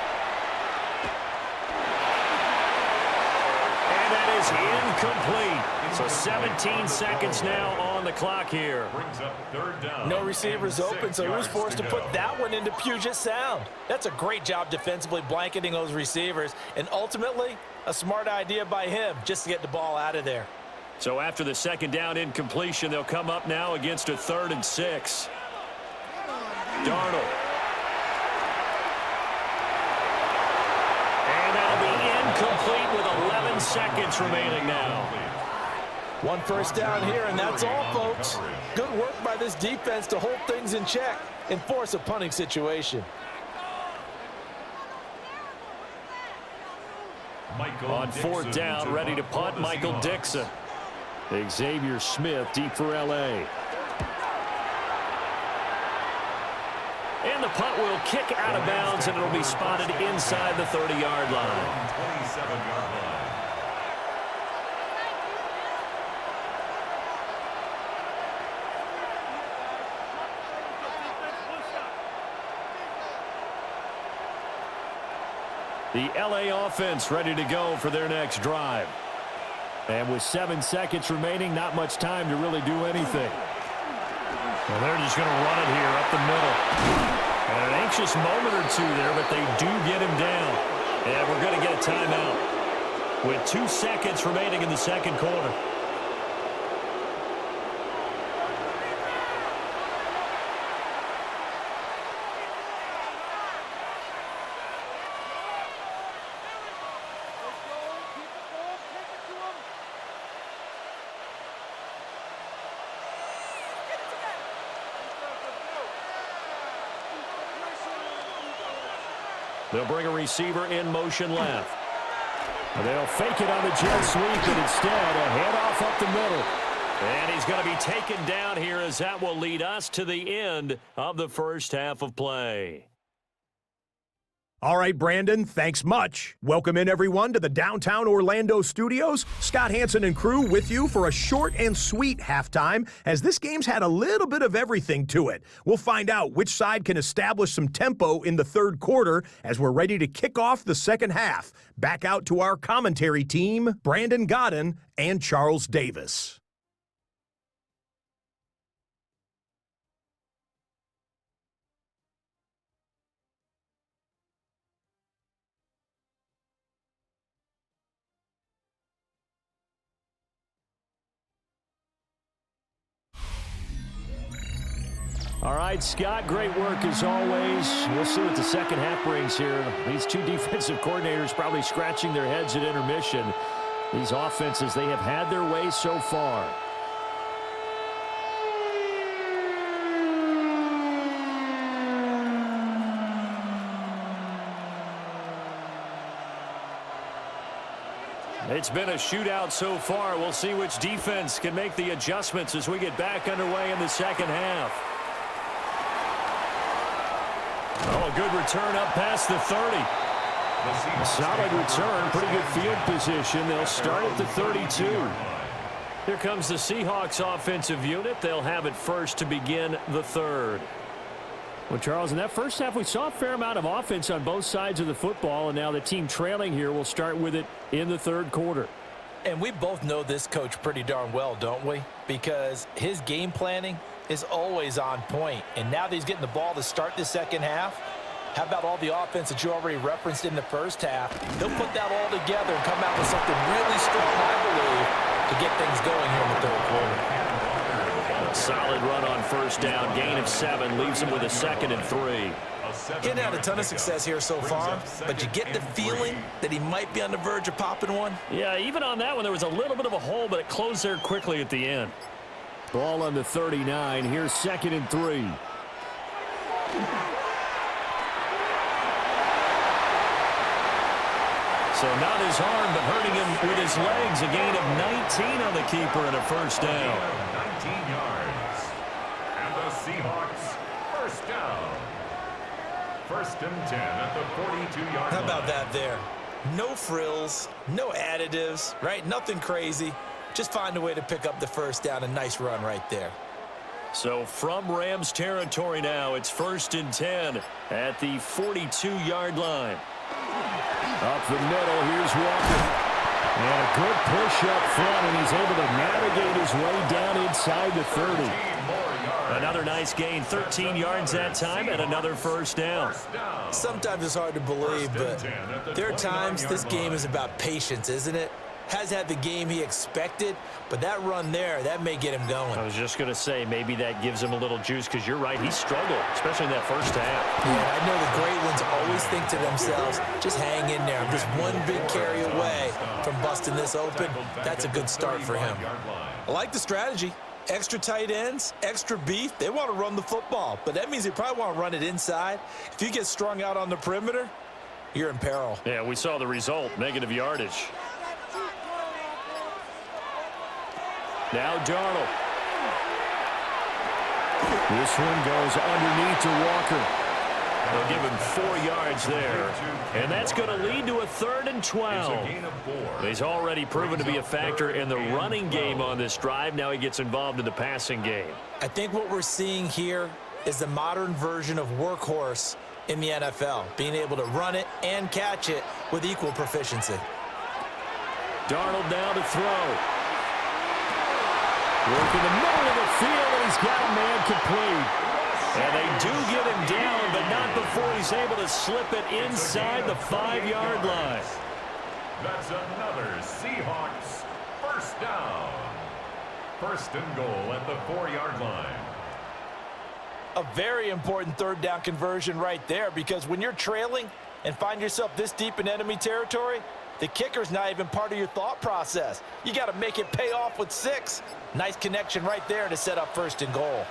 Incomplete. So 17 seconds now on the clock here. Brings up third down. No receivers open, so he was forced to put that one into Puget Sound. That's a great job defensively blanketing those receivers, and ultimately a smart idea by him just to get the ball out of there. So after the second down incompletion, they'll come up now against a 3rd and 6. Darnold. And that'll be incomplete with 11 seconds remaining now. One first down here, and that's all, folks. Good work by this defense to hold things in check and force a punting situation. On 4th down, ready to punt, Michael Dixon. Xavier Smith deep for L.A. And the punt will kick out of bounds, and it'll be spotted inside the 30-yard line. 27-yard line. The L.A. offense ready to go for their next drive. And with 7 seconds remaining, not much time to really do anything. Well, they're just going to run it here up the middle. And an anxious moment or two there, but they do get him down. And we're going to get a timeout with 2 seconds remaining in the second quarter. They'll bring a receiver in motion left. And they'll fake it on the jet sweep, and instead a handoff up the middle. And he's going to be taken down here as that will lead us to the end of the first half of play. All right, Brandon, thanks much. Welcome in, everyone, to the downtown Orlando studios. Scott Hansen and crew with you for a short and sweet halftime, as this game's had a little bit of everything to it. We'll find out which side can establish some tempo in the third quarter as we're ready to kick off the second half. Back out to our commentary team, Brandon Godden and Charles Davis. All right, Scott, great work as always. We'll see what the second half brings here. These two defensive coordinators probably scratching their heads at intermission. These offenses, they have had their way so far. It's been a shootout so far. We'll see which defense can make the adjustments as we get back underway in the second half. Oh, a good return up past the 30. A solid return, pretty good field position. They'll start at the 32. Here comes the Seahawks offensive unit. They'll have it first to begin the third. Well, Charles, in that first half, we saw a fair amount of offense on both sides of the football, and now the team trailing here will start with it in the third quarter. And we both know this coach pretty darn well, don't we? Because his game planning is always on point. And now that he's getting the ball to start the second half, how about all the offense that you already referenced in the first half? He'll put that all together and come out with something really strong, I believe, to get things going here in the third quarter. A solid run on first down. Gain of 7 leaves him with a 2nd and 3. He hadn't had a ton of success here so far, but you get the feeling that he might be on the verge of popping one. Yeah, even on that one, there was a little bit of a hole, but it closed there quickly at the end. Ball on the 39. Here's 2nd and 3. So not his arm, but hurting him with his legs. A gain of 19 on the keeper and a first down. 19 yards. And the Seahawks, first down. 1st and 10 at the 42-yard line. How about that there? No frills, no additives, right? Nothing crazy. Just find a way to pick up the first down. A nice run right there. So from Rams territory now, it's 1st and 10 at the 42-yard line. Up the middle, here's Walker. And a good push up front, and he's able to navigate his way down inside the 30. Another nice gain, 13 yards that time, and another first down. Sometimes it's hard to believe, but there are times this game is about patience, isn't it? Has had the game he expected, but that run there, that may get him going. I was just going to say, maybe that gives him a little juice, because you're right, he struggled, especially in that first half. Yeah, I know the great ones always think to themselves, just hang in there. I'm just one big carry away from busting this open. That's a good start for him. I like the strategy. Extra tight ends, extra beef. They want to run the football, but that means they probably want to run it inside. If you get strung out on the perimeter, you're in peril. Yeah, we saw the result, negative yardage. Now Darnold. This one goes underneath to Walker. They'll give him 4 yards there. And that's going to lead to a 3rd and 12. He's already proven to be a factor in the running game on this drive. Now he gets involved in the passing game. I think what we're seeing here is the modern version of workhorse in the NFL, being able to run it and catch it with equal proficiency. Darnold now to throw. Work in the middle of the field, and he's got a man complete. And they do get him down, but not before he's able to slip it inside the 5-yard line. That's another Seahawks first down. First and goal at the 4-yard line. A very important third down conversion right there, because when you're trailing and find yourself this deep in enemy territory, the kicker's not even part of your thought process. You got to make it pay off with 6. Nice connection right there to set up first and goal.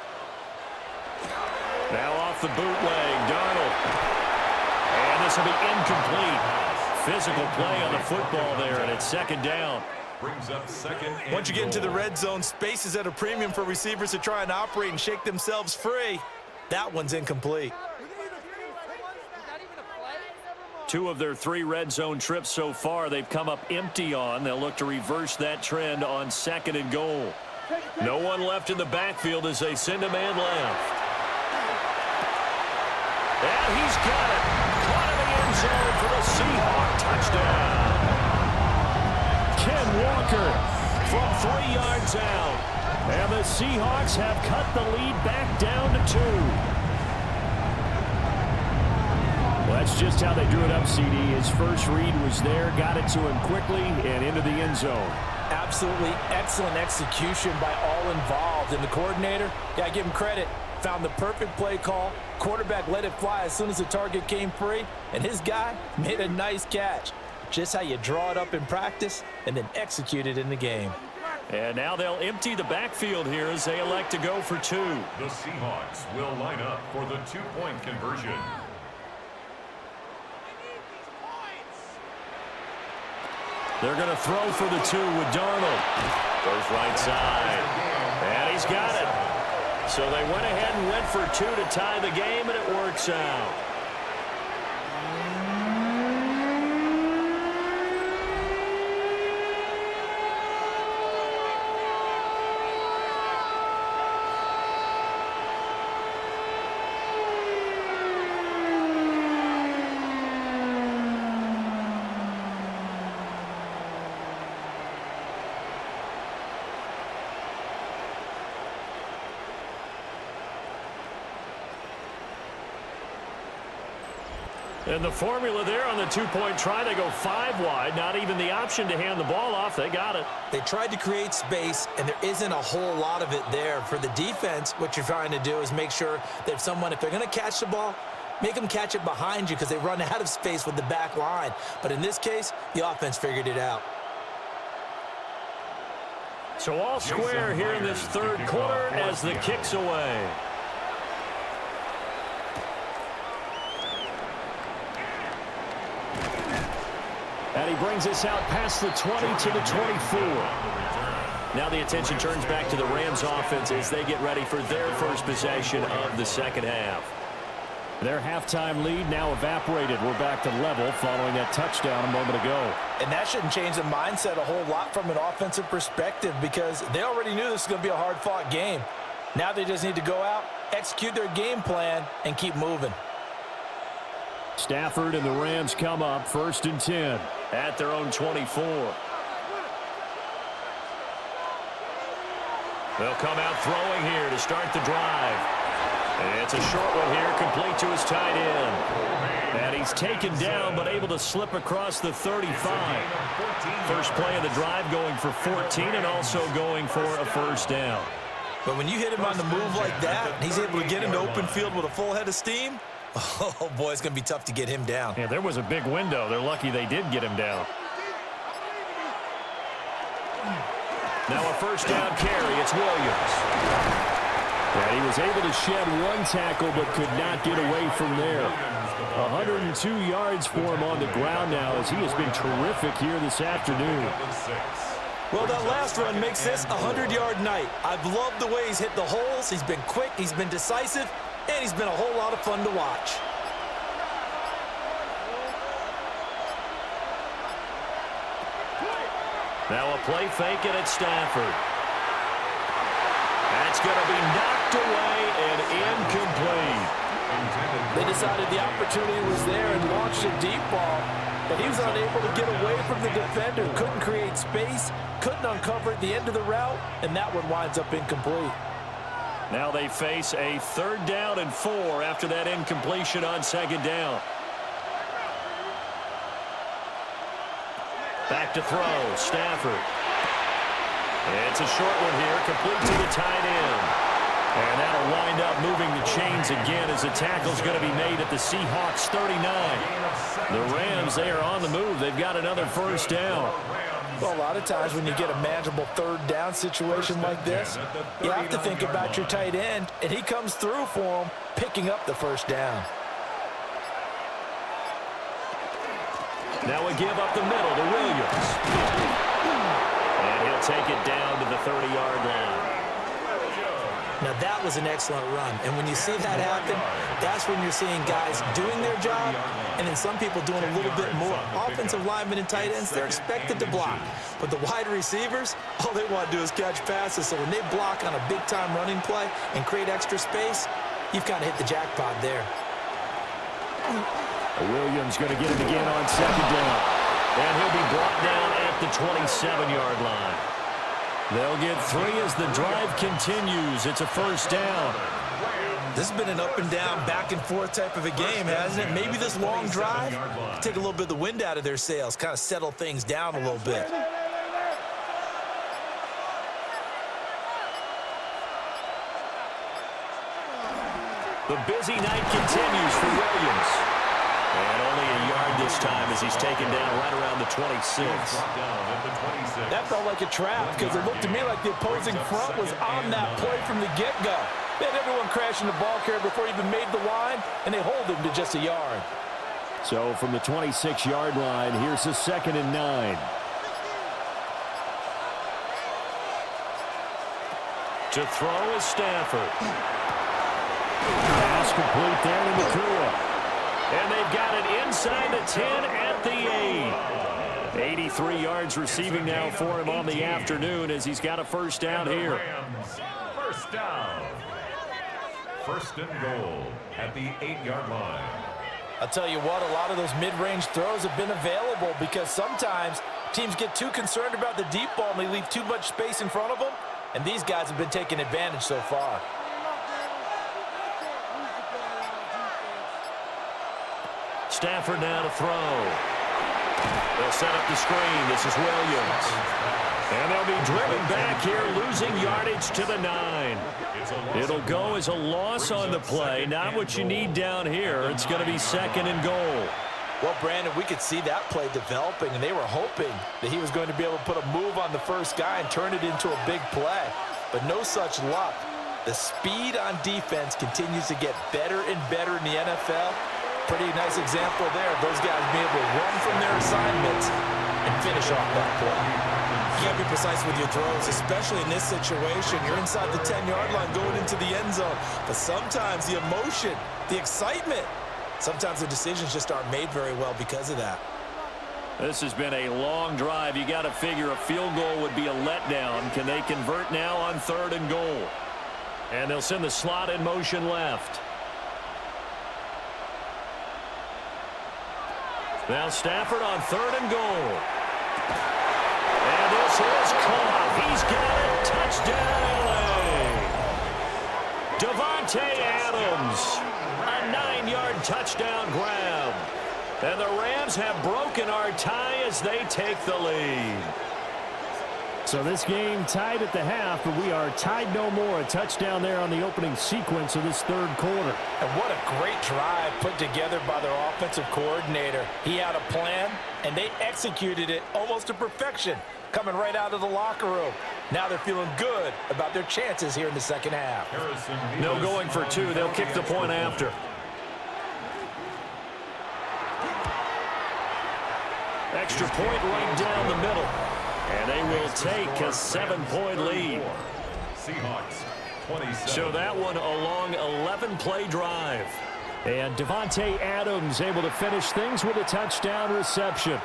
Now off the bootleg, Darnold. And this will be incomplete. Physical play on the football there, and it's second down. Brings up second and Once you get into the goal. red zone, space is at a premium for receivers to try and operate and shake themselves free. That one's incomplete. 2 of their 3 red zone trips so far they've come up empty on. They'll look to reverse that trend on second and goal. No one left in the backfield as they send a man left. And he's got it. Caught in the end zone for the Seahawk touchdown. Ken Walker from 3 yards out. And the Seahawks have cut the lead back down to 2. Well, that's just how they drew it up, CD. His first read was there, got it to him quickly, and into the end zone. Absolutely excellent execution by all involved. And the coordinator, got to give him credit, found the perfect play call. Quarterback let it fly as soon as the target came free, and his guy made a nice catch. Just how you draw it up in practice and then execute it in the game. And now they'll empty the backfield here as they elect to go for 2. The Seahawks will line up for the 2-point conversion. They're going to throw for the 2 with Darnold. Goes right side. And he's got it. So they went ahead and went for 2 to tie the game, and it works out. And the formula there on the 2-point try, they go 5 wide. Not even the option to hand the ball off. They got it. They tried to create space, and there isn't a whole lot of it there. For the defense, what you're trying to do is make sure that if they're going to catch the ball, make them catch it behind you because they run out of space with the back line. But in this case, the offense figured it out. So all square here in this third quarter as the kick's away. And he brings us out past the 20 to the 24. Now the attention turns back to the Rams offense as they get ready for their first possession of the second half. Their halftime lead now evaporated. We're back to level following that touchdown a moment ago. And that shouldn't change the mindset a whole lot from an offensive perspective because they already knew this was going to be a hard-fought game. Now they just need to go out, execute their game plan, and keep moving. Stafford and the Rams come up 1st and 10 at their own 24. They'll come out throwing here to start the drive. It's a short one here, complete to his tight end. And he's taken down, but able to slip across the 35. First play of the drive going for 14 and also going for a first down. But when you hit him on the move like that, and he's able to get into open field with a full head of steam, oh, boy, it's going to be tough to get him down. Yeah, there was a big window. They're lucky they did get him down. Now a first down carry. It's Williams. And he was able to shed 1 tackle but could not get away from there. 102 yards for him on the ground now as he has been terrific here this afternoon. Well, that last run makes this a 100-yard night. I've loved the way he's hit the holes. He's been quick. He's been decisive. And he's been a whole lot of fun to watch. Now a play fake and it's Stafford. That's going to be knocked away and incomplete. They decided the opportunity was there and launched a deep ball, but he was unable to get away from the defender. Couldn't create space, couldn't uncover at the end of the route, and that one winds up incomplete. Now they face a 3rd down and 4 after that incompletion on 2nd down. Back to throw, Stafford. It's a short one here, complete to the tight end. And that'll wind up moving the chains again as the tackle's going to be made at the Seahawks 39. The Rams, they are on the move. They've got another 1st down. Well, a lot of times when you get a manageable 3rd down situation like this, you have to think about your tight end, and he comes through for him, picking up the 1st down. Now we give up the middle to Williams. And he'll take it down to the 30-yard line. Now, that was an excellent run. And when you see that happen, that's when you're seeing guys doing their job and then some people doing a little bit more. Offensive linemen and tight ends, they're expected to block. But the wide receivers, all they want to do is catch passes. So when they block on a big-time running play and create extra space, you've kind of hit the jackpot there. Williams going to get it again on 2nd down. And he'll be brought down at the 27-yard line. They'll get 3 as the drive continues. It's a 1st down. This has been an up and down, back and forth type of a game, hasn't it? Maybe this long drive take a little bit of the wind out of their sails, kind of settle things down a little bit. The busy night continues for Williams. And only a yard this time as he's taken down right around the 26. That felt like a trap because it looked to me like the opposing front was on that play from the get-go. They had everyone crashing the ball carrier before he even made the line, and they hold him to just a yard. So from the 26-yard line, here's the 2nd and 9. To throw is Stafford. Pass complete there to Nakua. And they've got it inside the 10 at the 8. 83 yards receiving now for him on the afternoon as he's got a 1st down here. 1st down. 1st and goal at the 8-yard line. I'll tell you what, a lot of those mid-range throws have been available because sometimes teams get too concerned about the deep ball and they leave too much space in front of them, and these guys have been taking advantage so far. Stafford now to throw. They'll set up the screen. This is Williams. And they'll be driven back here, losing yardage to the 9. It'll go as a loss on the play. Not what you need down here. It's going to be 2nd and goal. Well, Brandon, we could see that play developing, and they were hoping that he was going to be able to put a move on the first guy and turn it into a big play. But no such luck. The speed on defense continues to get better and better in the NFL. Pretty nice example there of those guys being able to run from their assignments and finish off that play. You got to be precise with your throws, especially in this situation. You're inside the 10-yard line going into the end zone. But sometimes the emotion, the excitement, sometimes the decisions just aren't made very well because of that. This has been a long drive. You got to figure a field goal would be a letdown. Can they convert now on 3rd and goal? And they'll send the slot in motion left. Now Stafford on 3rd and goal. And this is caught. He's got it. Touchdown, LA. Davante Adams. A 9-yard touchdown grab. And the Rams have broken our tie as they take the lead. So this game tied at the half, but we are tied no more. A touchdown there on the opening sequence of this 3rd quarter. And what a great drive put together by their offensive coordinator. He had a plan, and they executed it almost to perfection, coming right out of the locker room. Now they're feeling good about their chances here in the 2nd half. No going for 2. They'll kick the point after. Extra point right down the middle. And they will take a 7-point lead. Seahawks 27. So that one a long 11-play drive. And Davante Adams able to finish things with a touchdown reception.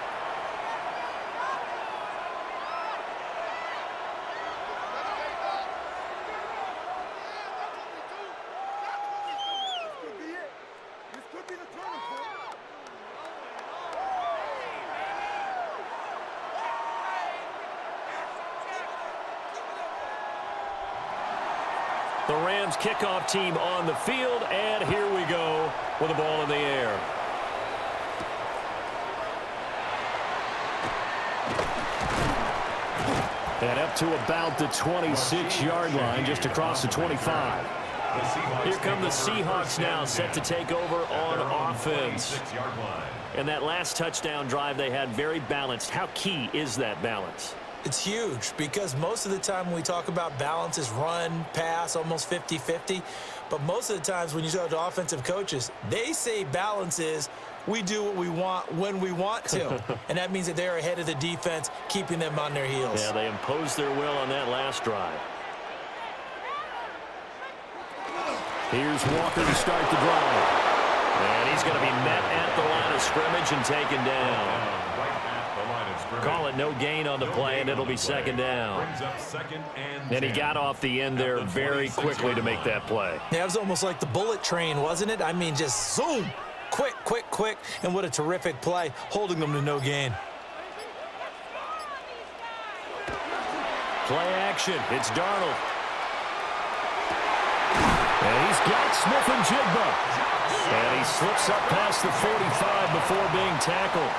The Rams kickoff team on the field, and here we go with the ball in the air. And up to about the 26-yard line, just across the 25. Here come the Seahawks now, set to take over on offense. And that last touchdown drive they had, very balanced. How key is that balance? It's huge because most of the time when we talk about balance is run, pass, almost 50-50. But most of the times when you talk to offensive coaches, they say balance is we do what we want when we want to. And that means that they're ahead of the defense, keeping them on their heels. Yeah, they imposed their will on that last drive. Here's Walker to start the drive. And he's going to be met at the line of scrimmage and taken down. Call it no gain on the play, and it'll be second down. And he got off the end there very quickly to make that play. Yeah, it was almost like the bullet train, wasn't it? I mean, just zoom. Quick, quick, quick. And what a terrific play, holding them to no gain. Play action. It's Darnold. And he's got Smith-Njigba. And he slips up past the 45 before being tackled.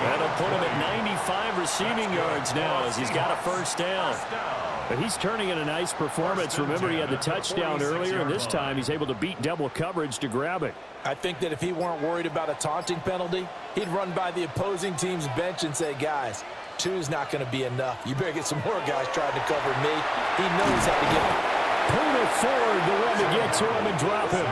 That'll put him at 95 receiving yards now as he's got a first down. But he's turning in a nice performance. Remember, he had the touchdown earlier, and this time he's able to beat double coverage to grab it. I think that if he weren't worried about a taunting penalty, he'd run by the opposing team's bench and say, guys, 2 is not going to be enough. You better get some more guys trying to cover me. He knows how to get him. Pull it forward, the one to get to him and drop him.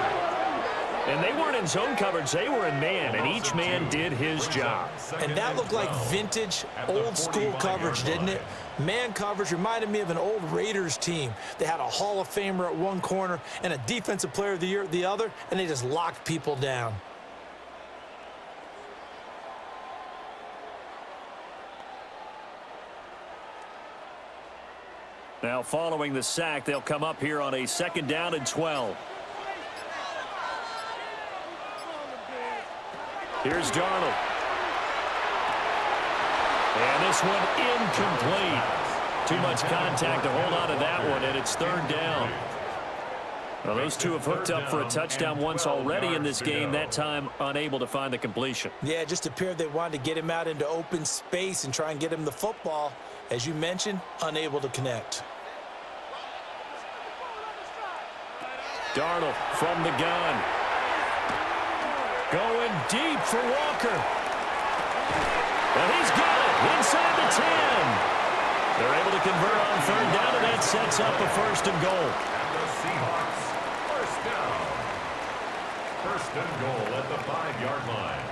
And they weren't in zone coverage. They were in man, and each man did his job. And that looked like vintage, old-school coverage, didn't it? Man coverage reminded me of an old Raiders team. They had a Hall of Famer at one corner and a Defensive Player of the Year at the other, and they just locked people down. Now, following the sack, they'll come up here on a 2nd down and 12. Here's Darnold. And this one incomplete. Too much contact to hold on to that one, and it's 3rd down. Well, those two have hooked up for a touchdown once already in this game, that time unable to find the completion. Yeah, it just appeared they wanted to get him out into open space and try and get him the football. As you mentioned, unable to connect. Darnold from the gun. Going deep for Walker. And he's got it inside the 10. They're able to convert on 3rd down, and that sets up a 1st and goal. And the Seahawks, 1st down. 1st and goal at the 5-yard line.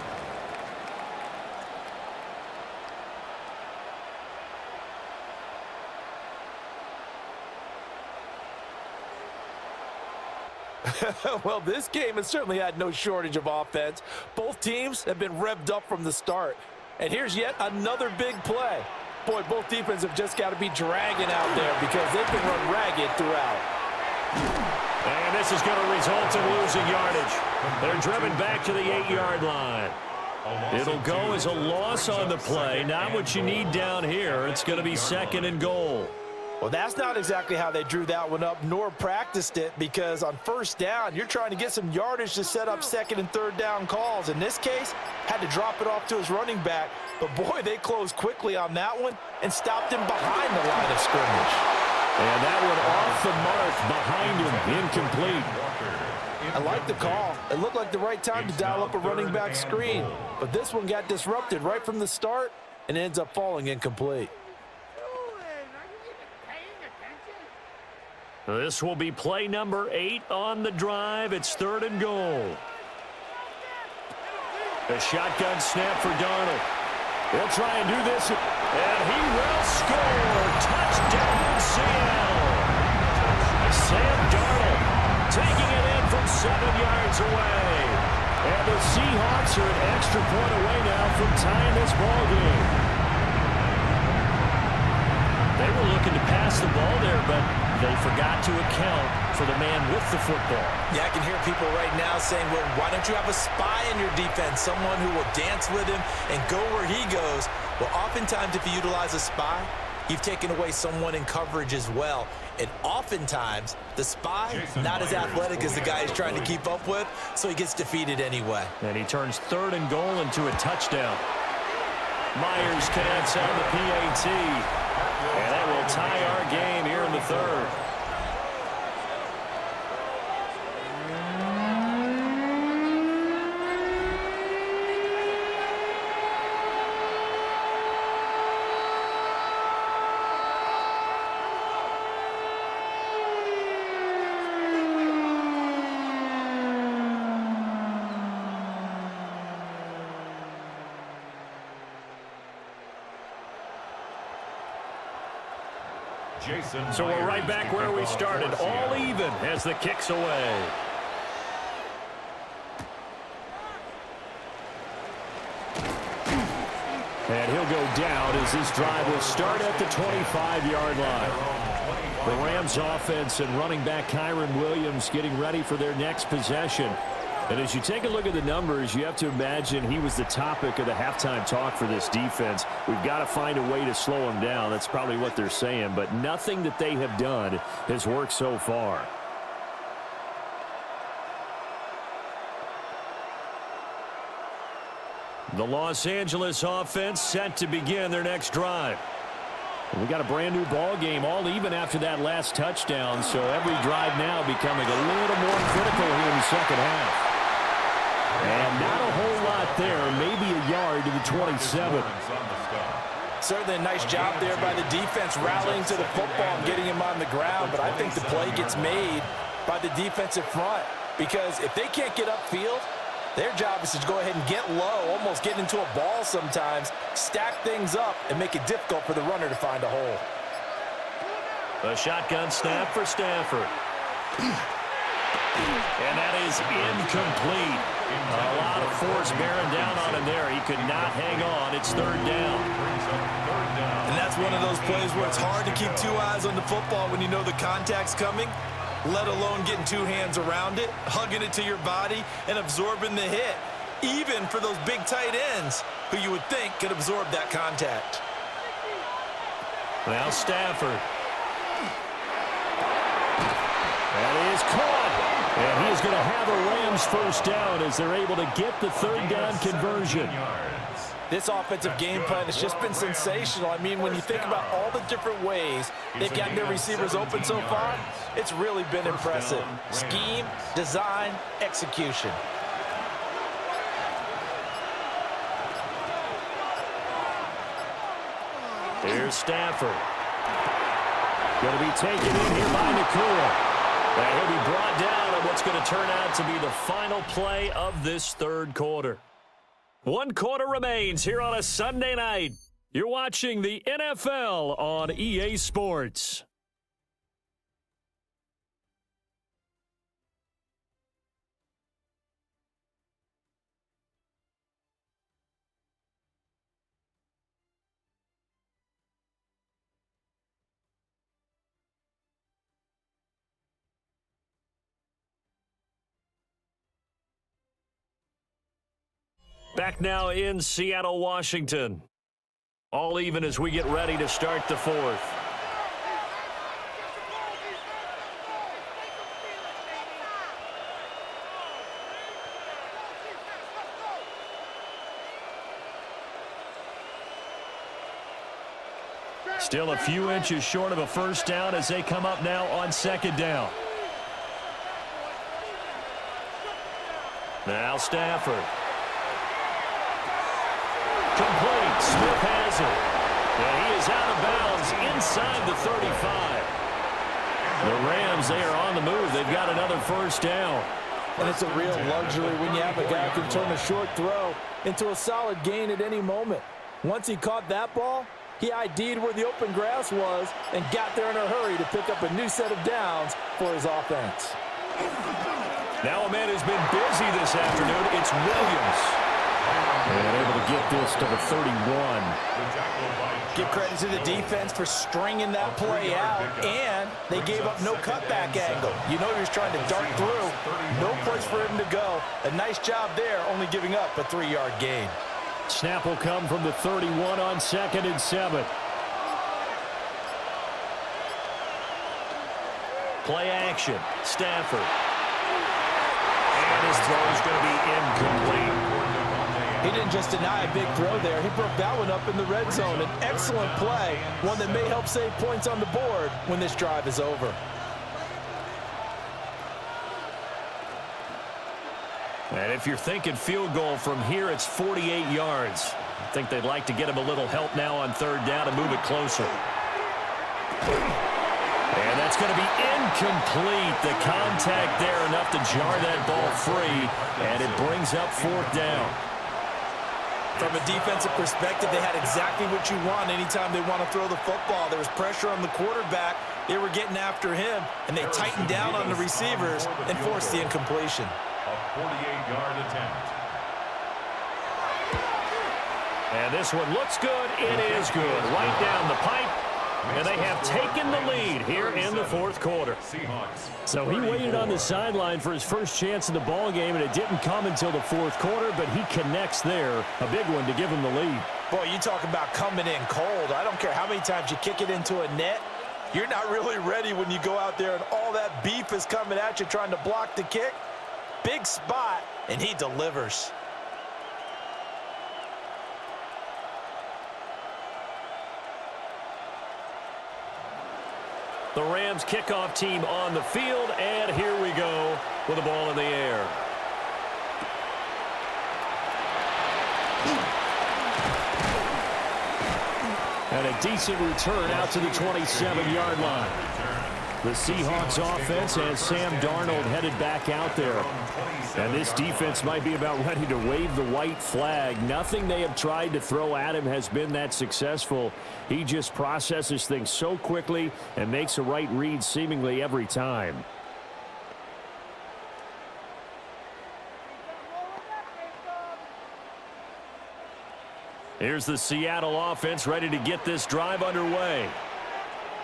Well, this game has certainly had no shortage of offense. Both teams have been revved up from the start. And here's yet another big play. Boy, both defenses have just got to be dragging out there because they can run ragged throughout. And this is going to result in losing yardage. They're driven back to the 8-yard line. It'll go as a loss on the play. Not what you need down here. It's going to be 2nd and goal. Well, that's not exactly how they drew that one up, nor practiced it, because on 1st down, you're trying to get some yardage to set up 2nd and 3rd down calls. In this case, had to drop it off to his running back. But, boy, they closed quickly on that one and stopped him behind the line of scrimmage. And that one off the mark behind him, incomplete. I like the call. It looked like the right time to dial up a running back screen. But this one got disrupted right from the start and ends up falling incomplete. This will be play number 8 on the drive. It's 3rd and goal. A shotgun snap for Darnold. He'll try and do this, and he will score. Touchdown, Seattle. Sam Darnold taking it in from 7 yards away. And the Seahawks are an extra point away now from tying this ball game. They were looking to pass the ball there, but they forgot to account for the man with the football. Yeah, I can hear people right now saying, well, why don't you have a spy in your defense, someone who will dance with him and go where he goes? Well, oftentimes if you utilize a spy, you've taken away someone in coverage as well. And oftentimes, the spy, not as athletic as the guy he's trying to keep up with, so he gets defeated anyway. And he turns 3rd and goal into a touchdown. Myers connects on the PAT. And that will tie our game here in the 3rd. So we're right back where we started, all even as the kick's away. And he'll go down as this drive will start at the 25-yard line. The Rams offense and running back Kyron Williams getting ready for their next possession. And as you take a look at the numbers, you have to imagine he was the topic of the halftime talk for this defense. We've got to find a way to slow him down. That's probably what they're saying. But nothing that they have done has worked so far. The Los Angeles offense set to begin their next drive. We got a brand new ball game, all even after that last touchdown. So every drive now becoming a little more critical here in the second half. And not a whole lot there, maybe a yard to the 27. Certainly a nice job there by the defense rallying to the football and getting him on the ground, but I think the play gets made by the defensive front because if they can't get upfield, their job is to go ahead and get low, almost get into a ball sometimes, stack things up, and make it difficult for the runner to find a hole. A shotgun snap for Stafford. And that is incomplete. A lot of force bearing down on him there. He could not hang on. It's 3rd down. And that's one of those plays where it's hard to keep 2 eyes on the football when you know the contact's coming, let alone getting 2 hands around it, hugging it to your body, and absorbing the hit, even for those big tight ends who you would think could absorb that contact. Now Stafford. That is caught. And he is going to have a Rams first down as they're able to get the 3rd down conversion. This offensive game plan has just been sensational. I mean, when you think about all the different ways they've gotten their receivers open so far, it's really been impressive. Scheme, design, execution. Here's Stafford. Going to be taken in here by Nakua. And he'll be brought down on what's going to turn out to be the final play of this 3rd quarter. 1 quarter remains here on a Sunday night. You're watching the NFL on EA Sports. Back now in Seattle, Washington. All even as we get ready to start the 4th. Still a few inches short of a first down as they come up now on 2nd down. Now Stafford. Complete. Smith has it. And he is out of bounds inside the 35. The Rams, they are on the move. They've got another first down. And it's a real luxury when you have a guy who can turn a short throw into a solid gain at any moment. Once he caught that ball, he ID'd where the open grass was and got there in a hurry to pick up a new set of downs for his offense. Now a man who's been busy this afternoon. It's Williams. And able to get this to the 31. Give credit to the defense for stringing that play out, and they gave up no cutback angle. You know he was trying to dart through. No place for him to go. A nice job there, only giving up a 3-yard gain. Snap will come from the 31 on 2nd and 7. Play action. Stafford. And his throw is going to be incomplete. He didn't just deny a big throw there. He broke that one up in the red zone. An excellent play, one that may help save points on the board when this drive is over. And if you're thinking field goal from here, it's 48 yards. I think they'd like to get him a little help now on third down to move it closer. And that's going to be incomplete. The contact there enough to jar that ball free, and it brings up fourth down. From a defensive perspective, they had exactly what you want anytime they want to throw the football. There was pressure on the quarterback. They were getting after him, and they tightened down on the receivers and forced the incompletion. A 48-yard attempt. And this one looks good. It is good. Right down the pipe. And they have taken the lead here in the fourth quarter. So he waited on the sideline for his first chance in the ball game, and it didn't come until the fourth quarter, but he connects there. A big one to give him the lead. Boy, you talk about coming in cold. I don't care how many times you kick it into a net. You're not really ready when you go out there and all that beef is coming at you trying to block the kick. Big spot, and he delivers. The Rams kickoff team on the field, and here we go with the ball in the air. And a decent return out to the 27-yard line. The Seahawks offense has Sam Darnold headed back out there. And this defense might be about ready to wave the white flag. Nothing they have tried to throw at him has been that successful. He just processes things so quickly and makes a right read seemingly every time. Here's the Seattle offense ready to get this drive underway.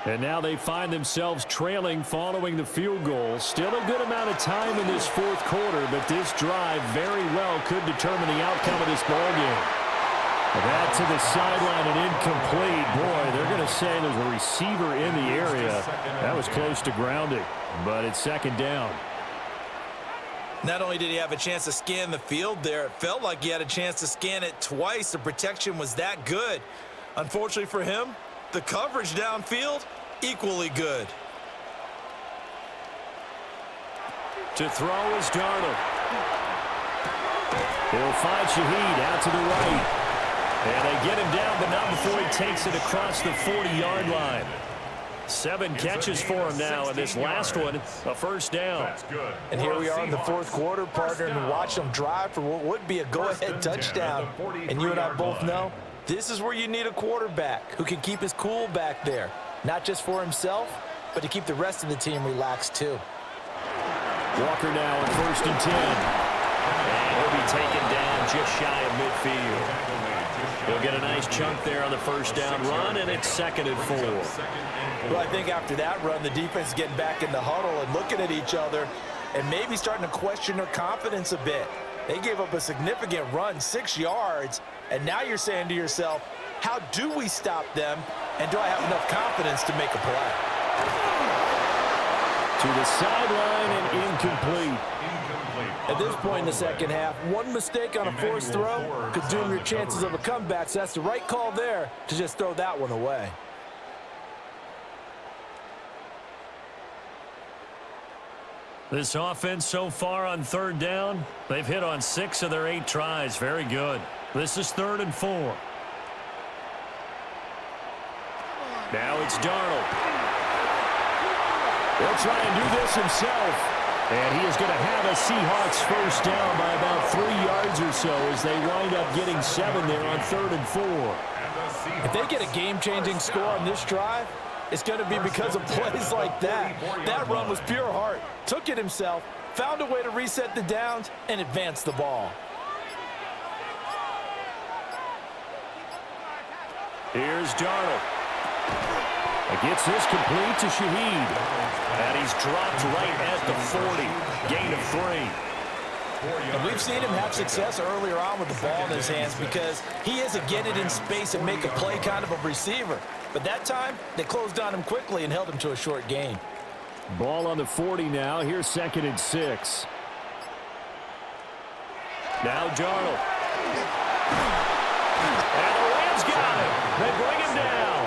And now they find themselves trailing following the field goal. Still a good amount of time in this fourth quarter, but this drive very well could determine the outcome of this ballgame. That to the sideline and incomplete. Boy, they're going to say there's a receiver in the area. That was close to grounding, but it's second down. Not only did he have a chance to scan the field there, it felt like he had a chance to scan it twice. The protection was that good. Unfortunately for him, the coverage downfield, equally good. To throw is Darnold. He'll find Shaheed out to the right. And they get him down, but not before he takes it across the 40-yard line. 7 catches for him now, and this last one, a first down. And here we are in the fourth quarter, partner, and watch them drive for what would be a go-ahead touchdown. And you and I both know, this is where you need a quarterback who can keep his cool back there, not just for himself, but to keep the rest of the team relaxed too. Walker now on 1st and 10. And he'll be taken down just shy of midfield. He'll get a nice chunk there on the first down run, and it's 2nd and 4. Well, I think after that run, the defense is getting back in the huddle and looking at each other and maybe starting to question their confidence a bit. They gave up a significant run, 6 yards, and now you're saying to yourself, how do we stop them, and do I have enough confidence to make a play? To the sideline and incomplete. At this point in the second half, one mistake on a forced throw could doom your chances of a comeback, so that's the right call there to just throw that one away. This offense so far on third down, they've hit on 6 of their 8 tries. Very good. This is 3rd and 4. Now it's Darnold. He'll try and do this himself. And he is going to have a Seahawks first down by about 3 yards or so as they wind up getting 7 there on 3rd and 4. If they get a game-changing score on this drive, it's going to be because of plays like that. That run was pure heart. Took it himself, found a way to reset the downs, and advance the ball. Here's Darnold. He gets this complete to Shaheed. And he's dropped right at the 40. Gain of 3. And we've seen him have success earlier on with the ball in his hands because he is a get it in space and make a play kind of a receiver. But that time, they closed on him quickly and held him to a short gain. Ball on the 40 now. Here's 2nd and 6. Now Darnold. And the Rams got him. They bring him down.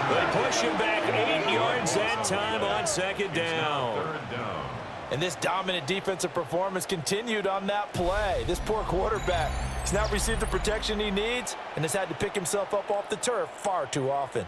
They push him back 8 yards that time on 2nd down. And this dominant defensive performance continued on that play. This poor quarterback has not received the protection he needs and has had to pick himself up off the turf far too often.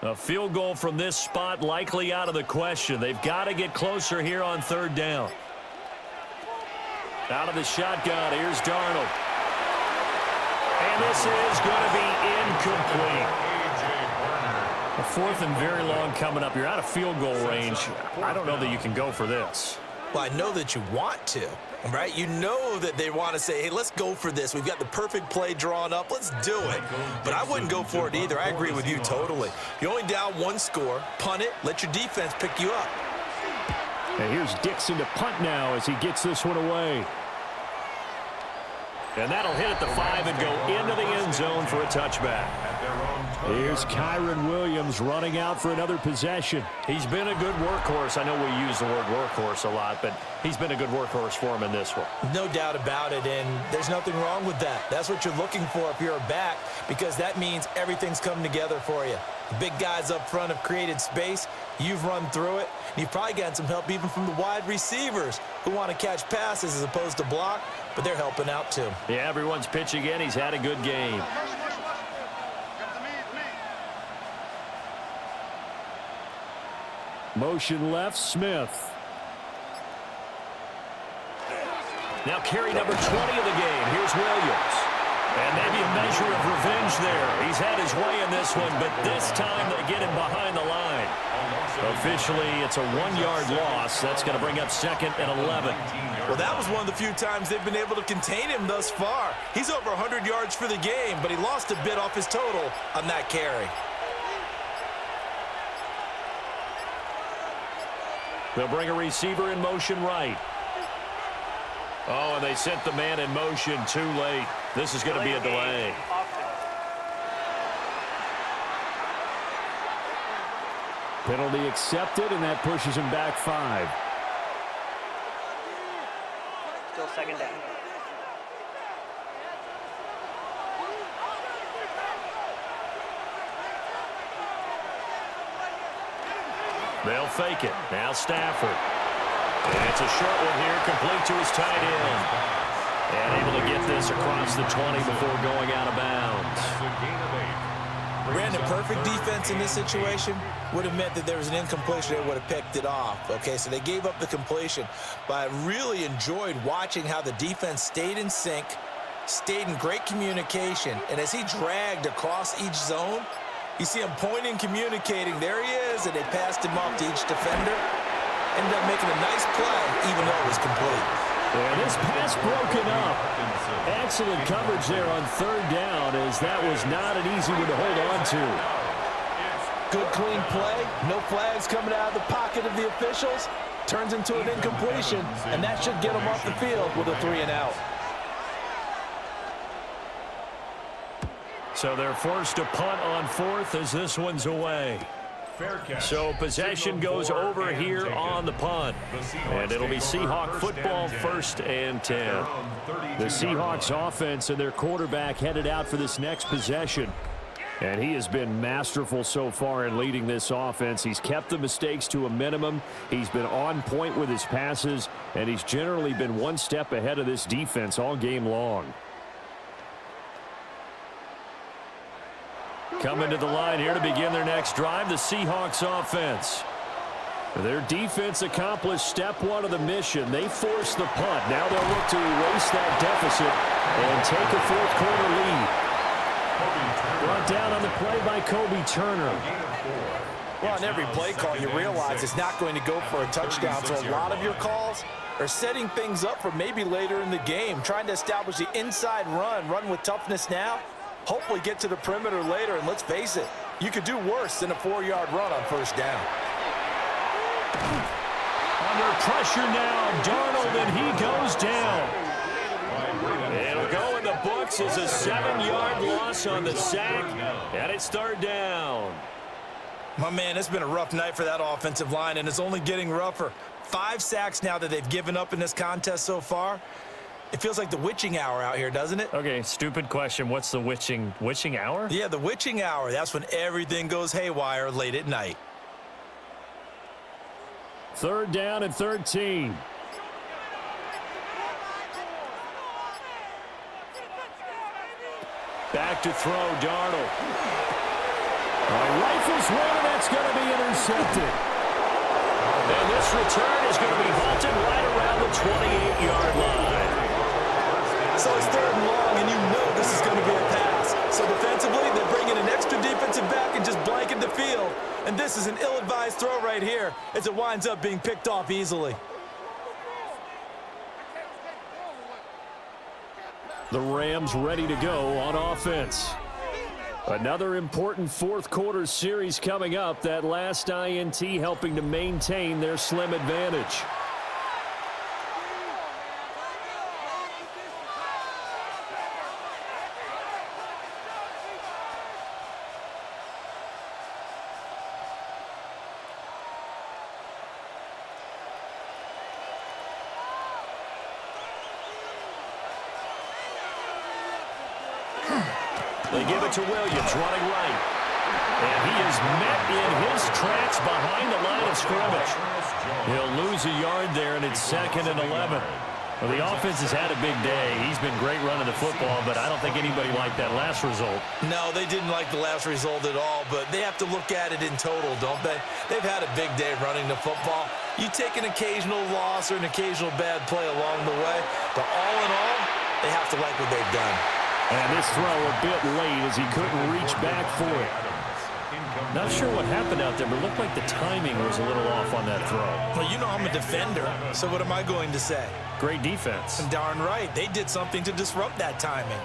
A field goal from this spot likely out of the question. They've got to get closer here on 3rd down. Out of the shotgun, here's Darnold. And this is going to be incomplete. A 4th and very long coming up. You're out of field goal range. I don't know that you can go for this. Well, I know that you want to, right? You know that they want to say, hey, let's go for this. We've got the perfect play drawn up. Let's do it. But I wouldn't go for it either. I agree with you totally. You're only down 1 score. Punt it. Let your defense pick you up. And here's Dixon to punt now as he gets this one away. And that'll hit at the 5 and go into the end zone for a touchback. Here's Kyron Williams running out for another possession. He's been a good workhorse. I know we use the word workhorse a lot, but he's been a good workhorse for him in this one. No doubt about it, and there's nothing wrong with that. That's what you're looking for if you're a back, because that means everything's coming together for you. The big guys up front have created space. You've run through it. And you've probably gotten some help even from the wide receivers who want to catch passes as opposed to block, but they're helping out too. Yeah, everyone's pitching in. He's had a good game. Motion left, Smith. Now carry number 20 of the game. Here's Williams. And maybe a measure of revenge there. He's had his way in this one, but this time they get him behind the line. Officially, it's a 1-yard loss. That's going to bring up 2nd and 11. Well, that was one of the few times they've been able to contain him thus far. He's over 100 yards for the game, but he lost a bit off his total on that carry. They'll bring a receiver in motion right. Oh, and they sent the man in motion too late. This is going to be a delay. Penalty accepted, and that pushes him back 5. Still 2nd down. They'll fake it. Now Stafford. And it's a short one here, complete to his tight end. And able to get this across the 20 before going out of bounds. Brandon, perfect defense in this situation would have meant that there was an incompletion. They would have picked it off. Okay, so they gave up the completion. But I really enjoyed watching how the defense stayed in sync, stayed in great communication. And as he dragged across each zone, you see him pointing, communicating. There he is, and they passed him off to each defender. Ended up making a nice play, even though it was complete. And this pass broken up. Excellent coverage there on 3rd down, as that was not an easy one to hold on to. Good, clean play. No flags coming out of the pocket of the officials. Turns into an incompletion, and that should get them off the field with a 3-and-out. So they're forced to punt on 4th as this one's away. So possession goes over here on the punt. And it'll be Seahawk football, 1st and 10. The Seahawks offense and their quarterback headed out for this next possession. And he has been masterful so far in leading this offense. He's kept the mistakes to a minimum. He's been on point with his passes. And he's generally been one step ahead of this defense all game long. Coming to the line here to begin their next drive, the Seahawks offense. Their defense accomplished step 1 of the mission. They forced the punt. Now they'll look to erase that deficit and take a 4th quarter lead. Brought down on the play by Kobe Turner. Well, on every play call, you realize it's not going to go for a touchdown, so a lot of your calls are setting things up for maybe later in the game, trying to establish the inside run with toughness now, hopefully get to the perimeter later, and let's face it, you could do worse than a 4-yard run on first down. Under pressure now, Darnold, and he goes down. It'll go in the books as a 7-yard loss on the sack, and it's third down. My man, it's been a rough night for that offensive line, and it's only getting rougher. 5 sacks now that they've given up in this contest so far. It feels like the witching hour out here, doesn't it? Okay, stupid question. What's the witching hour? Yeah, the witching hour. That's when everything goes haywire late at night. Third down and 13. Back to throw, Darnold. Rifles one, and that's going to be intercepted. And this return is going to be halted right around the 28-yard line. So it's third and long, and you know this is going to be a pass. So defensively, they're bringing an extra defensive back and just blanket the field. And this is an ill-advised throw right here as it winds up being picked off easily. The Rams ready to go on offense. Another important fourth quarter series coming up. That last INT helping to maintain their slim advantage. They give it to Williams, running right. And he is met in his tracks behind the line of scrimmage. He'll lose a yard there, and it's 2nd and 11. Well, the offense has had a big day. He's been great running the football, but I don't think anybody liked that last result. No, they didn't like the last result at all, but they have to look at it in total, don't they? They've had a big day running the football. You take an occasional loss or an occasional bad play along the way, but all in all, they have to like what they've done. And this throw a bit late as he couldn't reach back for it. Not sure what happened out there, but it looked like the timing was a little off on that throw. Well, you know I'm a defender, so what am I going to say? Great defense. Darn right. They did something to disrupt that timing.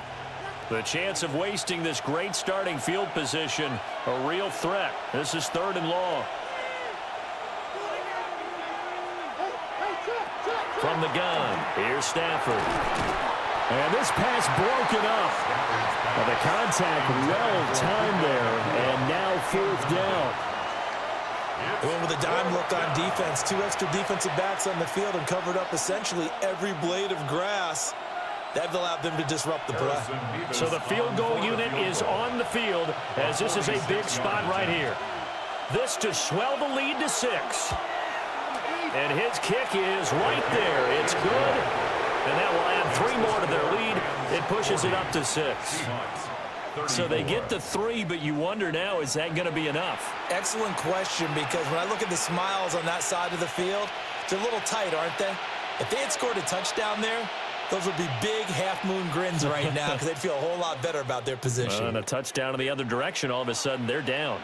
The chance of wasting this great starting field position, a real threat. This is 3rd and long. From the gun, here's Stafford. And this pass broken up. Well, the contact well-timed there, and now 4th down. They went with a dime look on defense. 2 extra defensive backs on the field and covered up essentially every blade of grass. That allowed them to disrupt the play. So the field goal unit is on the field as this is a big spot right here. This to swell the lead to 6. And his kick is right there. It's good. And that will add 3 more to their lead. It pushes it up to 6. So they get the 3, but you wonder now, is that going to be enough? Excellent question, because when I look at the smiles on that side of the field, they're a little tight, aren't they? If they had scored a touchdown there, those would be big half-moon grins right now because they'd feel a whole lot better about their position. And a touchdown in the other direction, all of a sudden, they're down.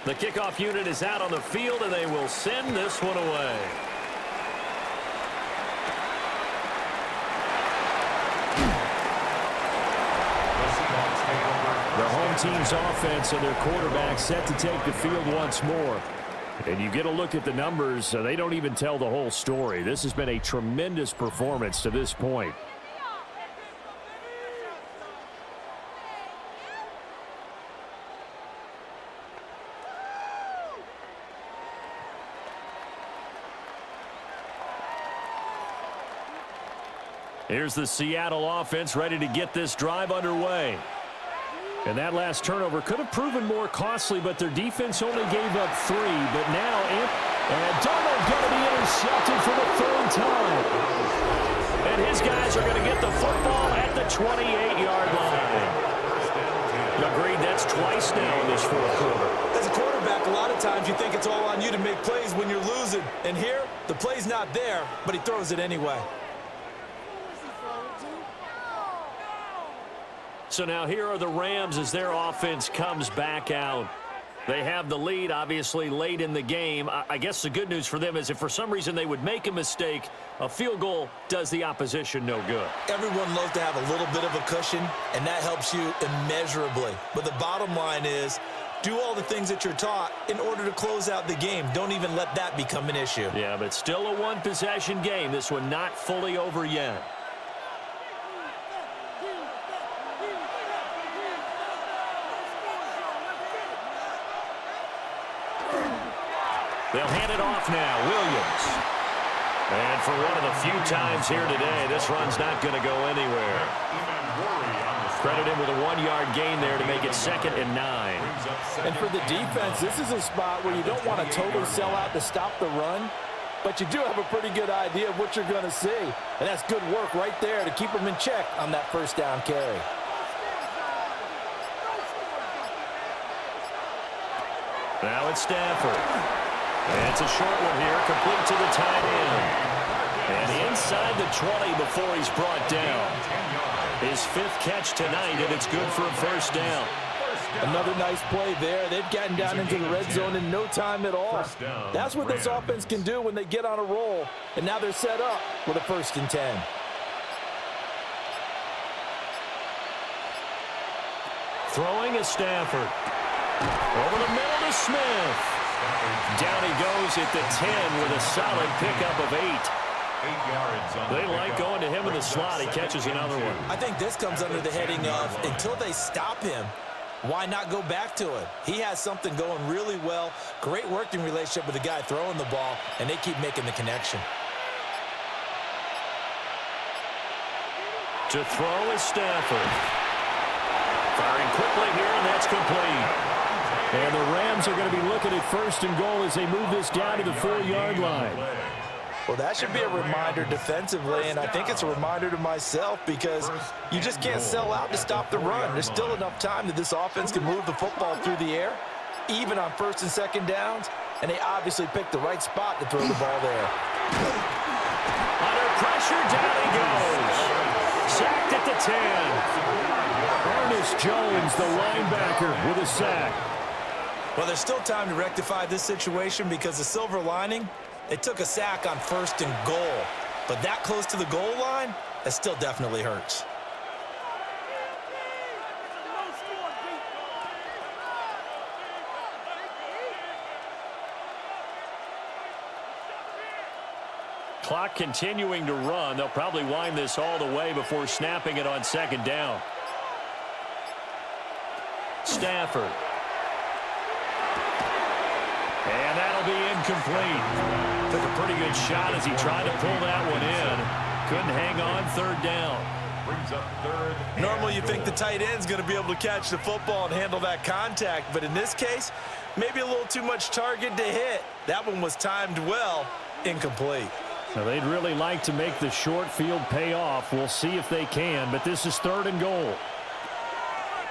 The kickoff unit is out on the field, and they will send this one away. The home team's offense and their quarterback set to take the field once more. And you get a look at the numbers, they don't even tell the whole story. This has been a tremendous performance to this point. Here's the Seattle offense ready to get this drive underway. And that last turnover could have proven more costly, but their defense only gave up 3. But now, and Darnold going to be intercepted for the 3rd time. And his guys are going to get the football at the 28-yard line. Agreed, that's twice now in this 4th quarter. As a quarterback, a lot of times you think it's all on you to make plays when you're losing. And here, the play's not there, but he throws it anyway. So now here are the Rams as their offense comes back out. They have the lead, obviously, late in the game. I guess the good news for them is if for some reason they would make a mistake, a field goal does the opposition no good. Everyone loves to have a little bit of a cushion, and that helps you immeasurably. But the bottom line is, do all the things that you're taught in order to close out the game. Don't even let that become an issue. Yeah, but still a one-possession game. This one not fully over yet. They'll hand it off now. Williams. And for one of the few times here today, this run's not going to go anywhere. Credit him with a 1-yard gain there to make it 2nd and 9. And for the defense, this is a spot where you don't want to totally sell out to stop the run, but you do have a pretty good idea of what you're going to see. And that's good work right there to keep them in check on that first down carry. Now it's Stafford. And it's a short one here, complete to the tight end. And inside the 20 before he's brought down. His 5th catch tonight, and it's good for a first down. Another nice play there. They've gotten down into the red zone in no time at all. That's what this offense can do when they get on a roll. And now they're set up with a 1st and 10. Throwing is Stafford. Over the middle to Smith. Down he goes at the 10 with a solid pickup of 8. 8 yards on They like going to him in the slot. He catches another one. I think this comes under the heading of until they stop him, why not go back to it? He has something going really well. Great working relationship with the guy throwing the ball, and they keep making the connection. To throw is Stafford. Firing quickly here, and that's complete. And the Rams are going to be looking at 1st and goal as they move this down to the 4-yard line. Well, that should be a reminder defensively, and I think it's a reminder to myself because you just can't sell out to stop the run. There's still enough time that this offense can move the football through the air, even on 1st and 2nd downs, and they obviously picked the right spot to throw the ball there. Under pressure, down he goes. Sacked at the 10. Ernest Jones, the linebacker, with a sack. Well, there's still time to rectify this situation because the silver lining, they took a sack on 1st and goal. But that close to the goal line, that still definitely hurts. Clock continuing to run. They'll probably wind this all the way before snapping it on 2nd down. Stafford. And that'll be incomplete. Took a pretty good shot as he tried to pull that one in. Couldn't hang on 3rd down. Brings up 3rd. Normally you think the tight end's going to be able to catch the football and handle that contact, but in this case, maybe a little too much target to hit. That one was timed well, incomplete. Now they'd really like to make the short field pay off. We'll see if they can, but this is 3rd and goal.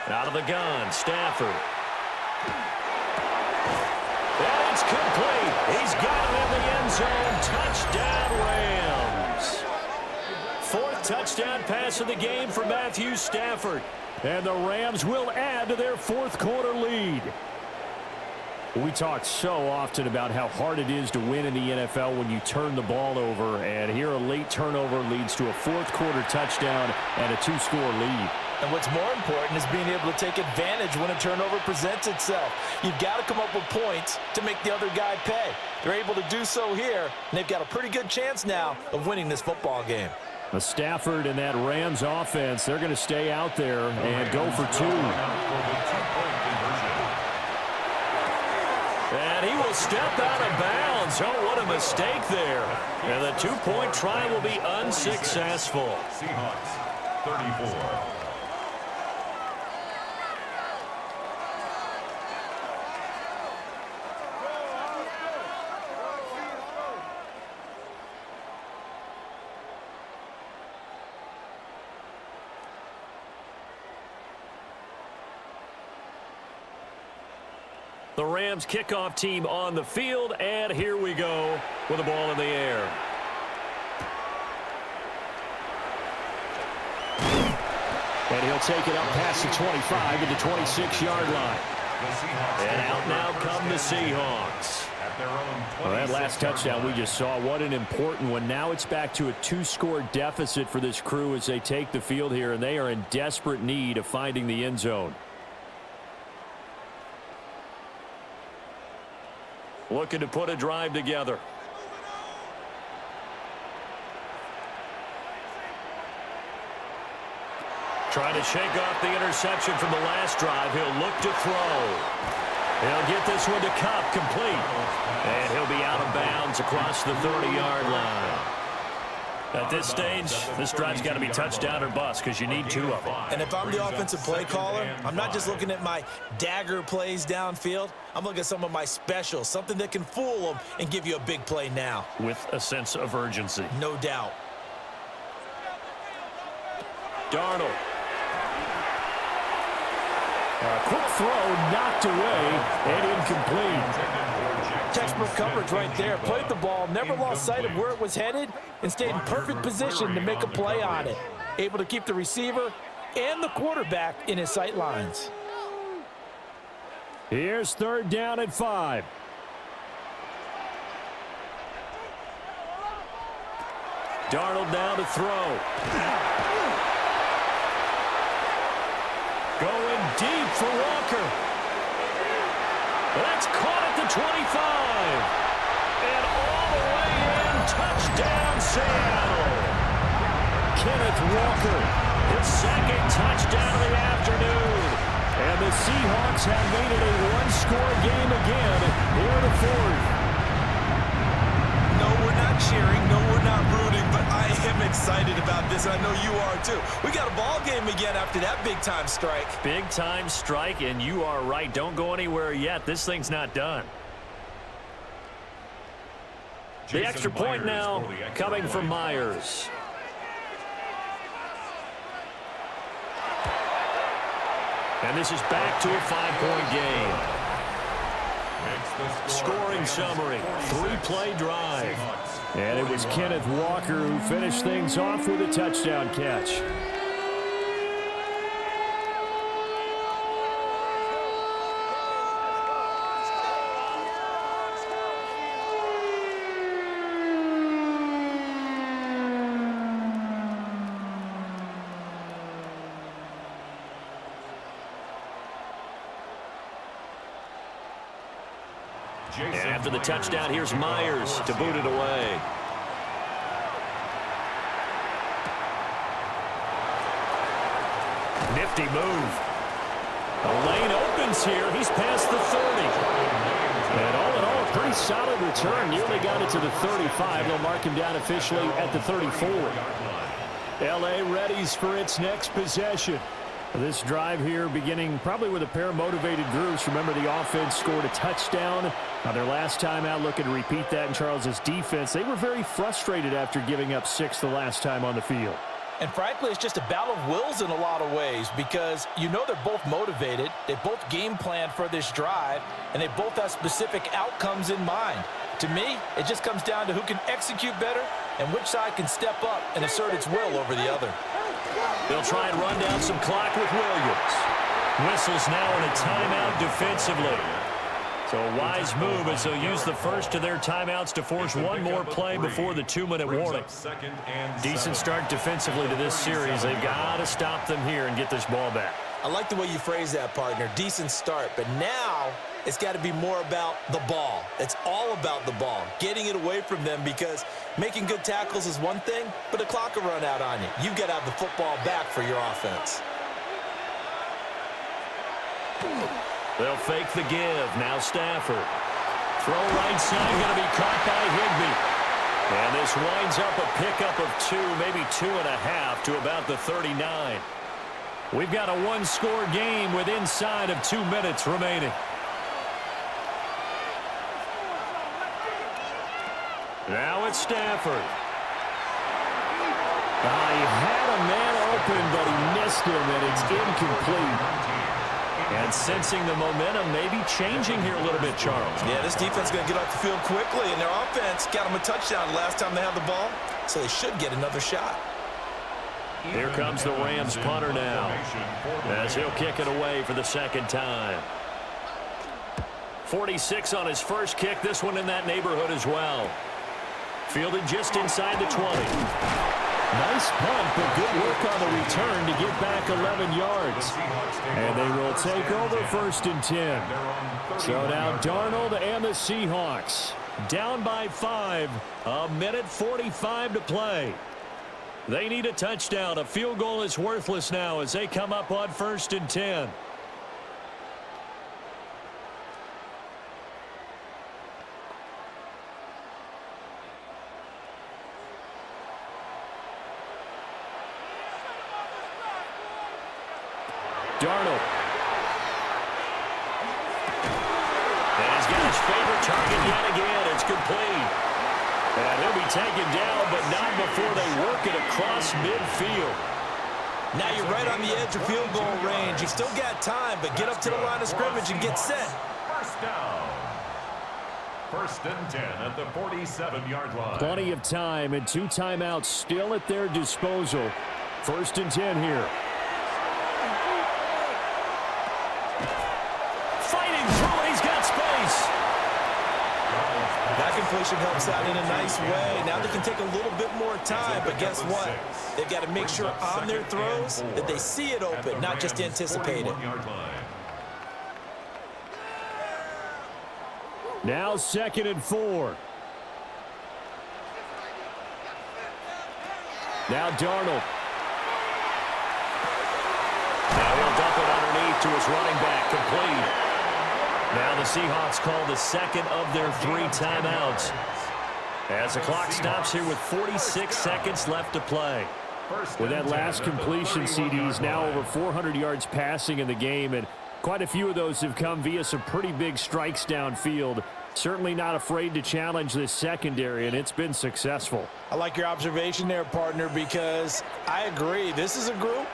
Out of the gun, Stafford. And it's complete. He's got him in the end zone. Touchdown, Rams. 4th touchdown pass of the game for Matthew Stafford. And the Rams will add to their 4th quarter lead. We talk so often about how hard it is to win in the NFL when you turn the ball over. And here a late turnover leads to a 4th quarter touchdown and a 2-score lead. And what's more important is being able to take advantage when a turnover presents itself. You've got to come up with points to make the other guy pay. They're able to do so here, and they've got a pretty good chance now of winning this football game. The Stafford and that Rams offense, they're going to stay out there and go for 2. And he will step out of bounds. Oh, what a mistake there. And the 2-point try will be unsuccessful. Seahawks, 34. The Rams kickoff team on the field, and here we go with the ball in the air. And he'll to take it up past the 25 to the 26-yard line. And out now come the Seahawks. Well, that last touchdown we just saw, what an important one. Now it's back to a 2-score deficit for this crew as they take the field here, and they are in desperate need of finding the end zone. Looking to put a drive together. Trying to shake off the interception from the last drive. He'll look to throw. He'll get this one to Cup, complete. And he'll be out of bounds across the 30-yard line. At this stage, this drive's got to be touchdown or bust because you need 2 of them. And if I'm the offensive play caller, I'm not just looking at my dagger plays downfield. I'm looking at some of my specials, something that can fool them and give you a big play now. With a sense of urgency. No doubt. Darnold. A quick throw knocked away and incomplete. Textbook coverage right there. Played the ball, never lost sight of where it was headed, and stayed in perfect position to make a play on it. Able to keep the receiver and the quarterback in his sight lines. Here's 3rd down and 5. Darnold now to throw. Going deep for Walker. That's caught at the 25. And all the way in, touchdown Seattle. Kenneth Walker, his 2nd touchdown of the afternoon. And the Seahawks have made it a 1-score game again here in the 4th. No, we're not cheering. No, we're not rooting, but I am excited about this. I know you are too. We got a ball game again after that big-time strike. Big-time strike, and you are right. Don't go anywhere yet. This thing's not done. The extra point now coming from Myers. And this is back to a 5-point game. Scoring summary, 3-play drive. And it was Kenneth Walker who finished things off with a touchdown catch. After the touchdown, here's Myers to boot it away. Nifty move. The lane opens here. He's past the 30. And all in all, a pretty solid return. Nearly got it to the 35. They'll mark him down officially at the 34. L.A. readies for its next possession. This drive here beginning probably with a pair of motivated groups. Remember, the offense scored a touchdown on their last time out, looking to repeat that in Charles's defense. They were very frustrated after giving up 6 the last time on the field. And frankly, it's just a battle of wills in a lot of ways because you know they're both motivated, they both game plan for this drive, and they both have specific outcomes in mind. To me, it just comes down to who can execute better and which side can step up and assert its will over the other. They'll try and run down some clock with Williams. Whistles now in a timeout defensively. So a wise move as they'll use the first of their timeouts to force one more play before the 2-minute warning. Decent start defensively to this series. They've got to stop them here and get this ball back. I like the way you phrase that, partner. Decent start, but now it's got to be more about the ball. It's all about the ball, getting it away from them because making good tackles is one thing, but the clock will run out on you. You've got to have the football back for your offense. They'll fake the give. Now Stafford. Throw right side, going to be caught by Higbee. And this winds up a pickup of 2, maybe 2.5 to about the 39. We've got a 1-score game with inside of 2 minutes remaining. Now it's Stafford. He had a man open, but he missed him, and it's incomplete. And sensing the momentum maybe changing here a little bit, Charles. Yeah, this defense is going to get off the field quickly, and their offense got them a touchdown last time they had the ball, so they should get another shot. Here comes the Rams punter now, as he'll kick it away for the second time. 46 on his first kick, this one in that neighborhood as well. Fielded just inside the 20. Nice punt, but good work on the return to get back 11 yards. And they will take over 1st and 10. So now Darnold and the Seahawks down by 5, a minute 45 to play. They need a touchdown. A field goal is worthless now as they come up on 1st and 10. Darnold. And he's got his favorite target yet again. It's complete. And he'll be taken down, but not before they work it across midfield. Now you're right on the edge of field goal range. You've still got time, but get up to the line of scrimmage and get set. First down. 1st and 10 at the 47-yard line. Plenty of time and 2 timeouts still at their disposal. 1st and 10 here. That completion helps out in a nice way. Now they can take a little bit more time, but guess what? They've got to make sure on their throws that they see it open, not just anticipate it. Now 2nd and 4. Now Darnold. Now he'll dump it underneath to his running back, complete. Now the Seahawks call the second of their 3 timeouts, as the clock stops here with 46 seconds left to play. With that last completion, CD's now over 400 yards passing in the game, and quite a few of those have come via some pretty big strikes downfield. Certainly not afraid to challenge this secondary, and it's been successful. I like your observation there, partner, because I agree. This is a group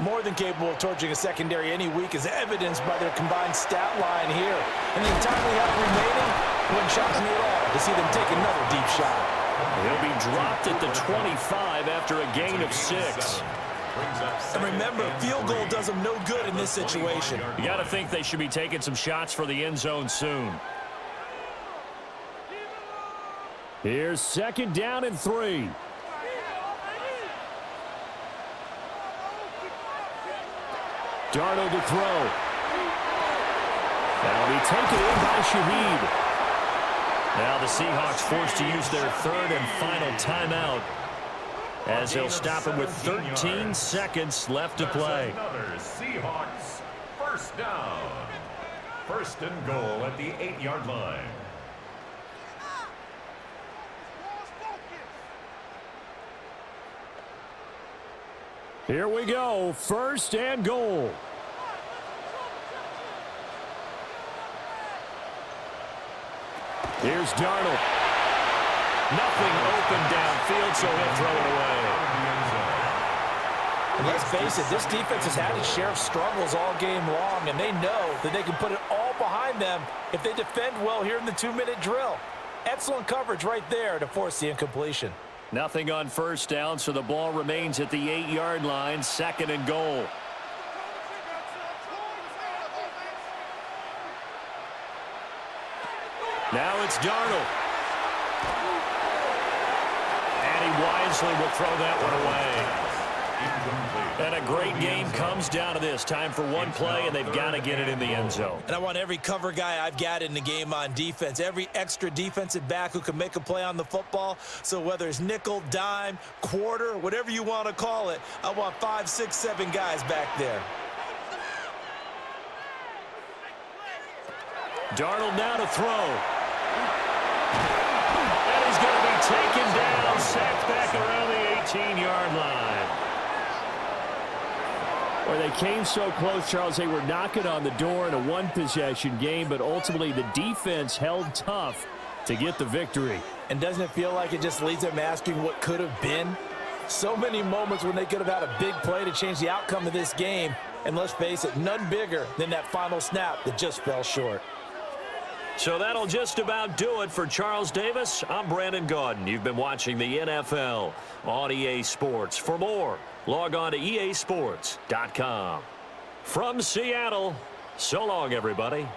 more than capable of torching a secondary any week, as evidenced by their combined stat line here. And the time we have remaining, wouldn't shock me at all to see them take another deep shot. He'll be dropped at the 25 after a gain of 6. And remember, field goal does them no good in this situation. You got to think they should be taking some shots for the end zone soon. Here's 2nd down and 3. Darnold to throw. That'll be taken in by Shaheed. Now the Seahawks forced to use their 3rd and final timeout, as they'll stop it with 13 seconds left to play. Another Seahawks 1st down. 1st and goal at the 8-yard line. Here we go, 1st and goal. Here's Darnold. Nothing open downfield, so he'll throw it away. And let's face it, this defense has had its share of struggles all game long, and they know that they can put it all behind them if they defend well here in the 2-minute drill. Excellent coverage right there to force the incompletion. Nothing on 1st down, so the ball remains at the 8-yard line, 2nd and goal. Now it's Darnold. And he wisely will throw that one away. And a great game comes down to this. Time for one play, and they've got to get it in the end zone. And I want every cover guy I've got in the game on defense, every extra defensive back who can make a play on the football. So whether it's nickel, dime, quarter, whatever you want to call it, I want 5, 6, 7 guys back there. Darnold now to throw. And he's going to be taken down, sacked back around the 18-yard line. Where they came so close, Charles, they were knocking on the door in a one-possession game, but ultimately the defense held tough to get the victory. And doesn't it feel like it just leaves them asking what could have been? So many moments when they could have had a big play to change the outcome of this game, and let's face it, none bigger than that final snap that just fell short. So that'll just about do it for Charles Davis. I'm Brandon Gaudin. You've been watching the NFL on EA Sports. For more, Log on to easports.com. From Seattle, so long, everybody.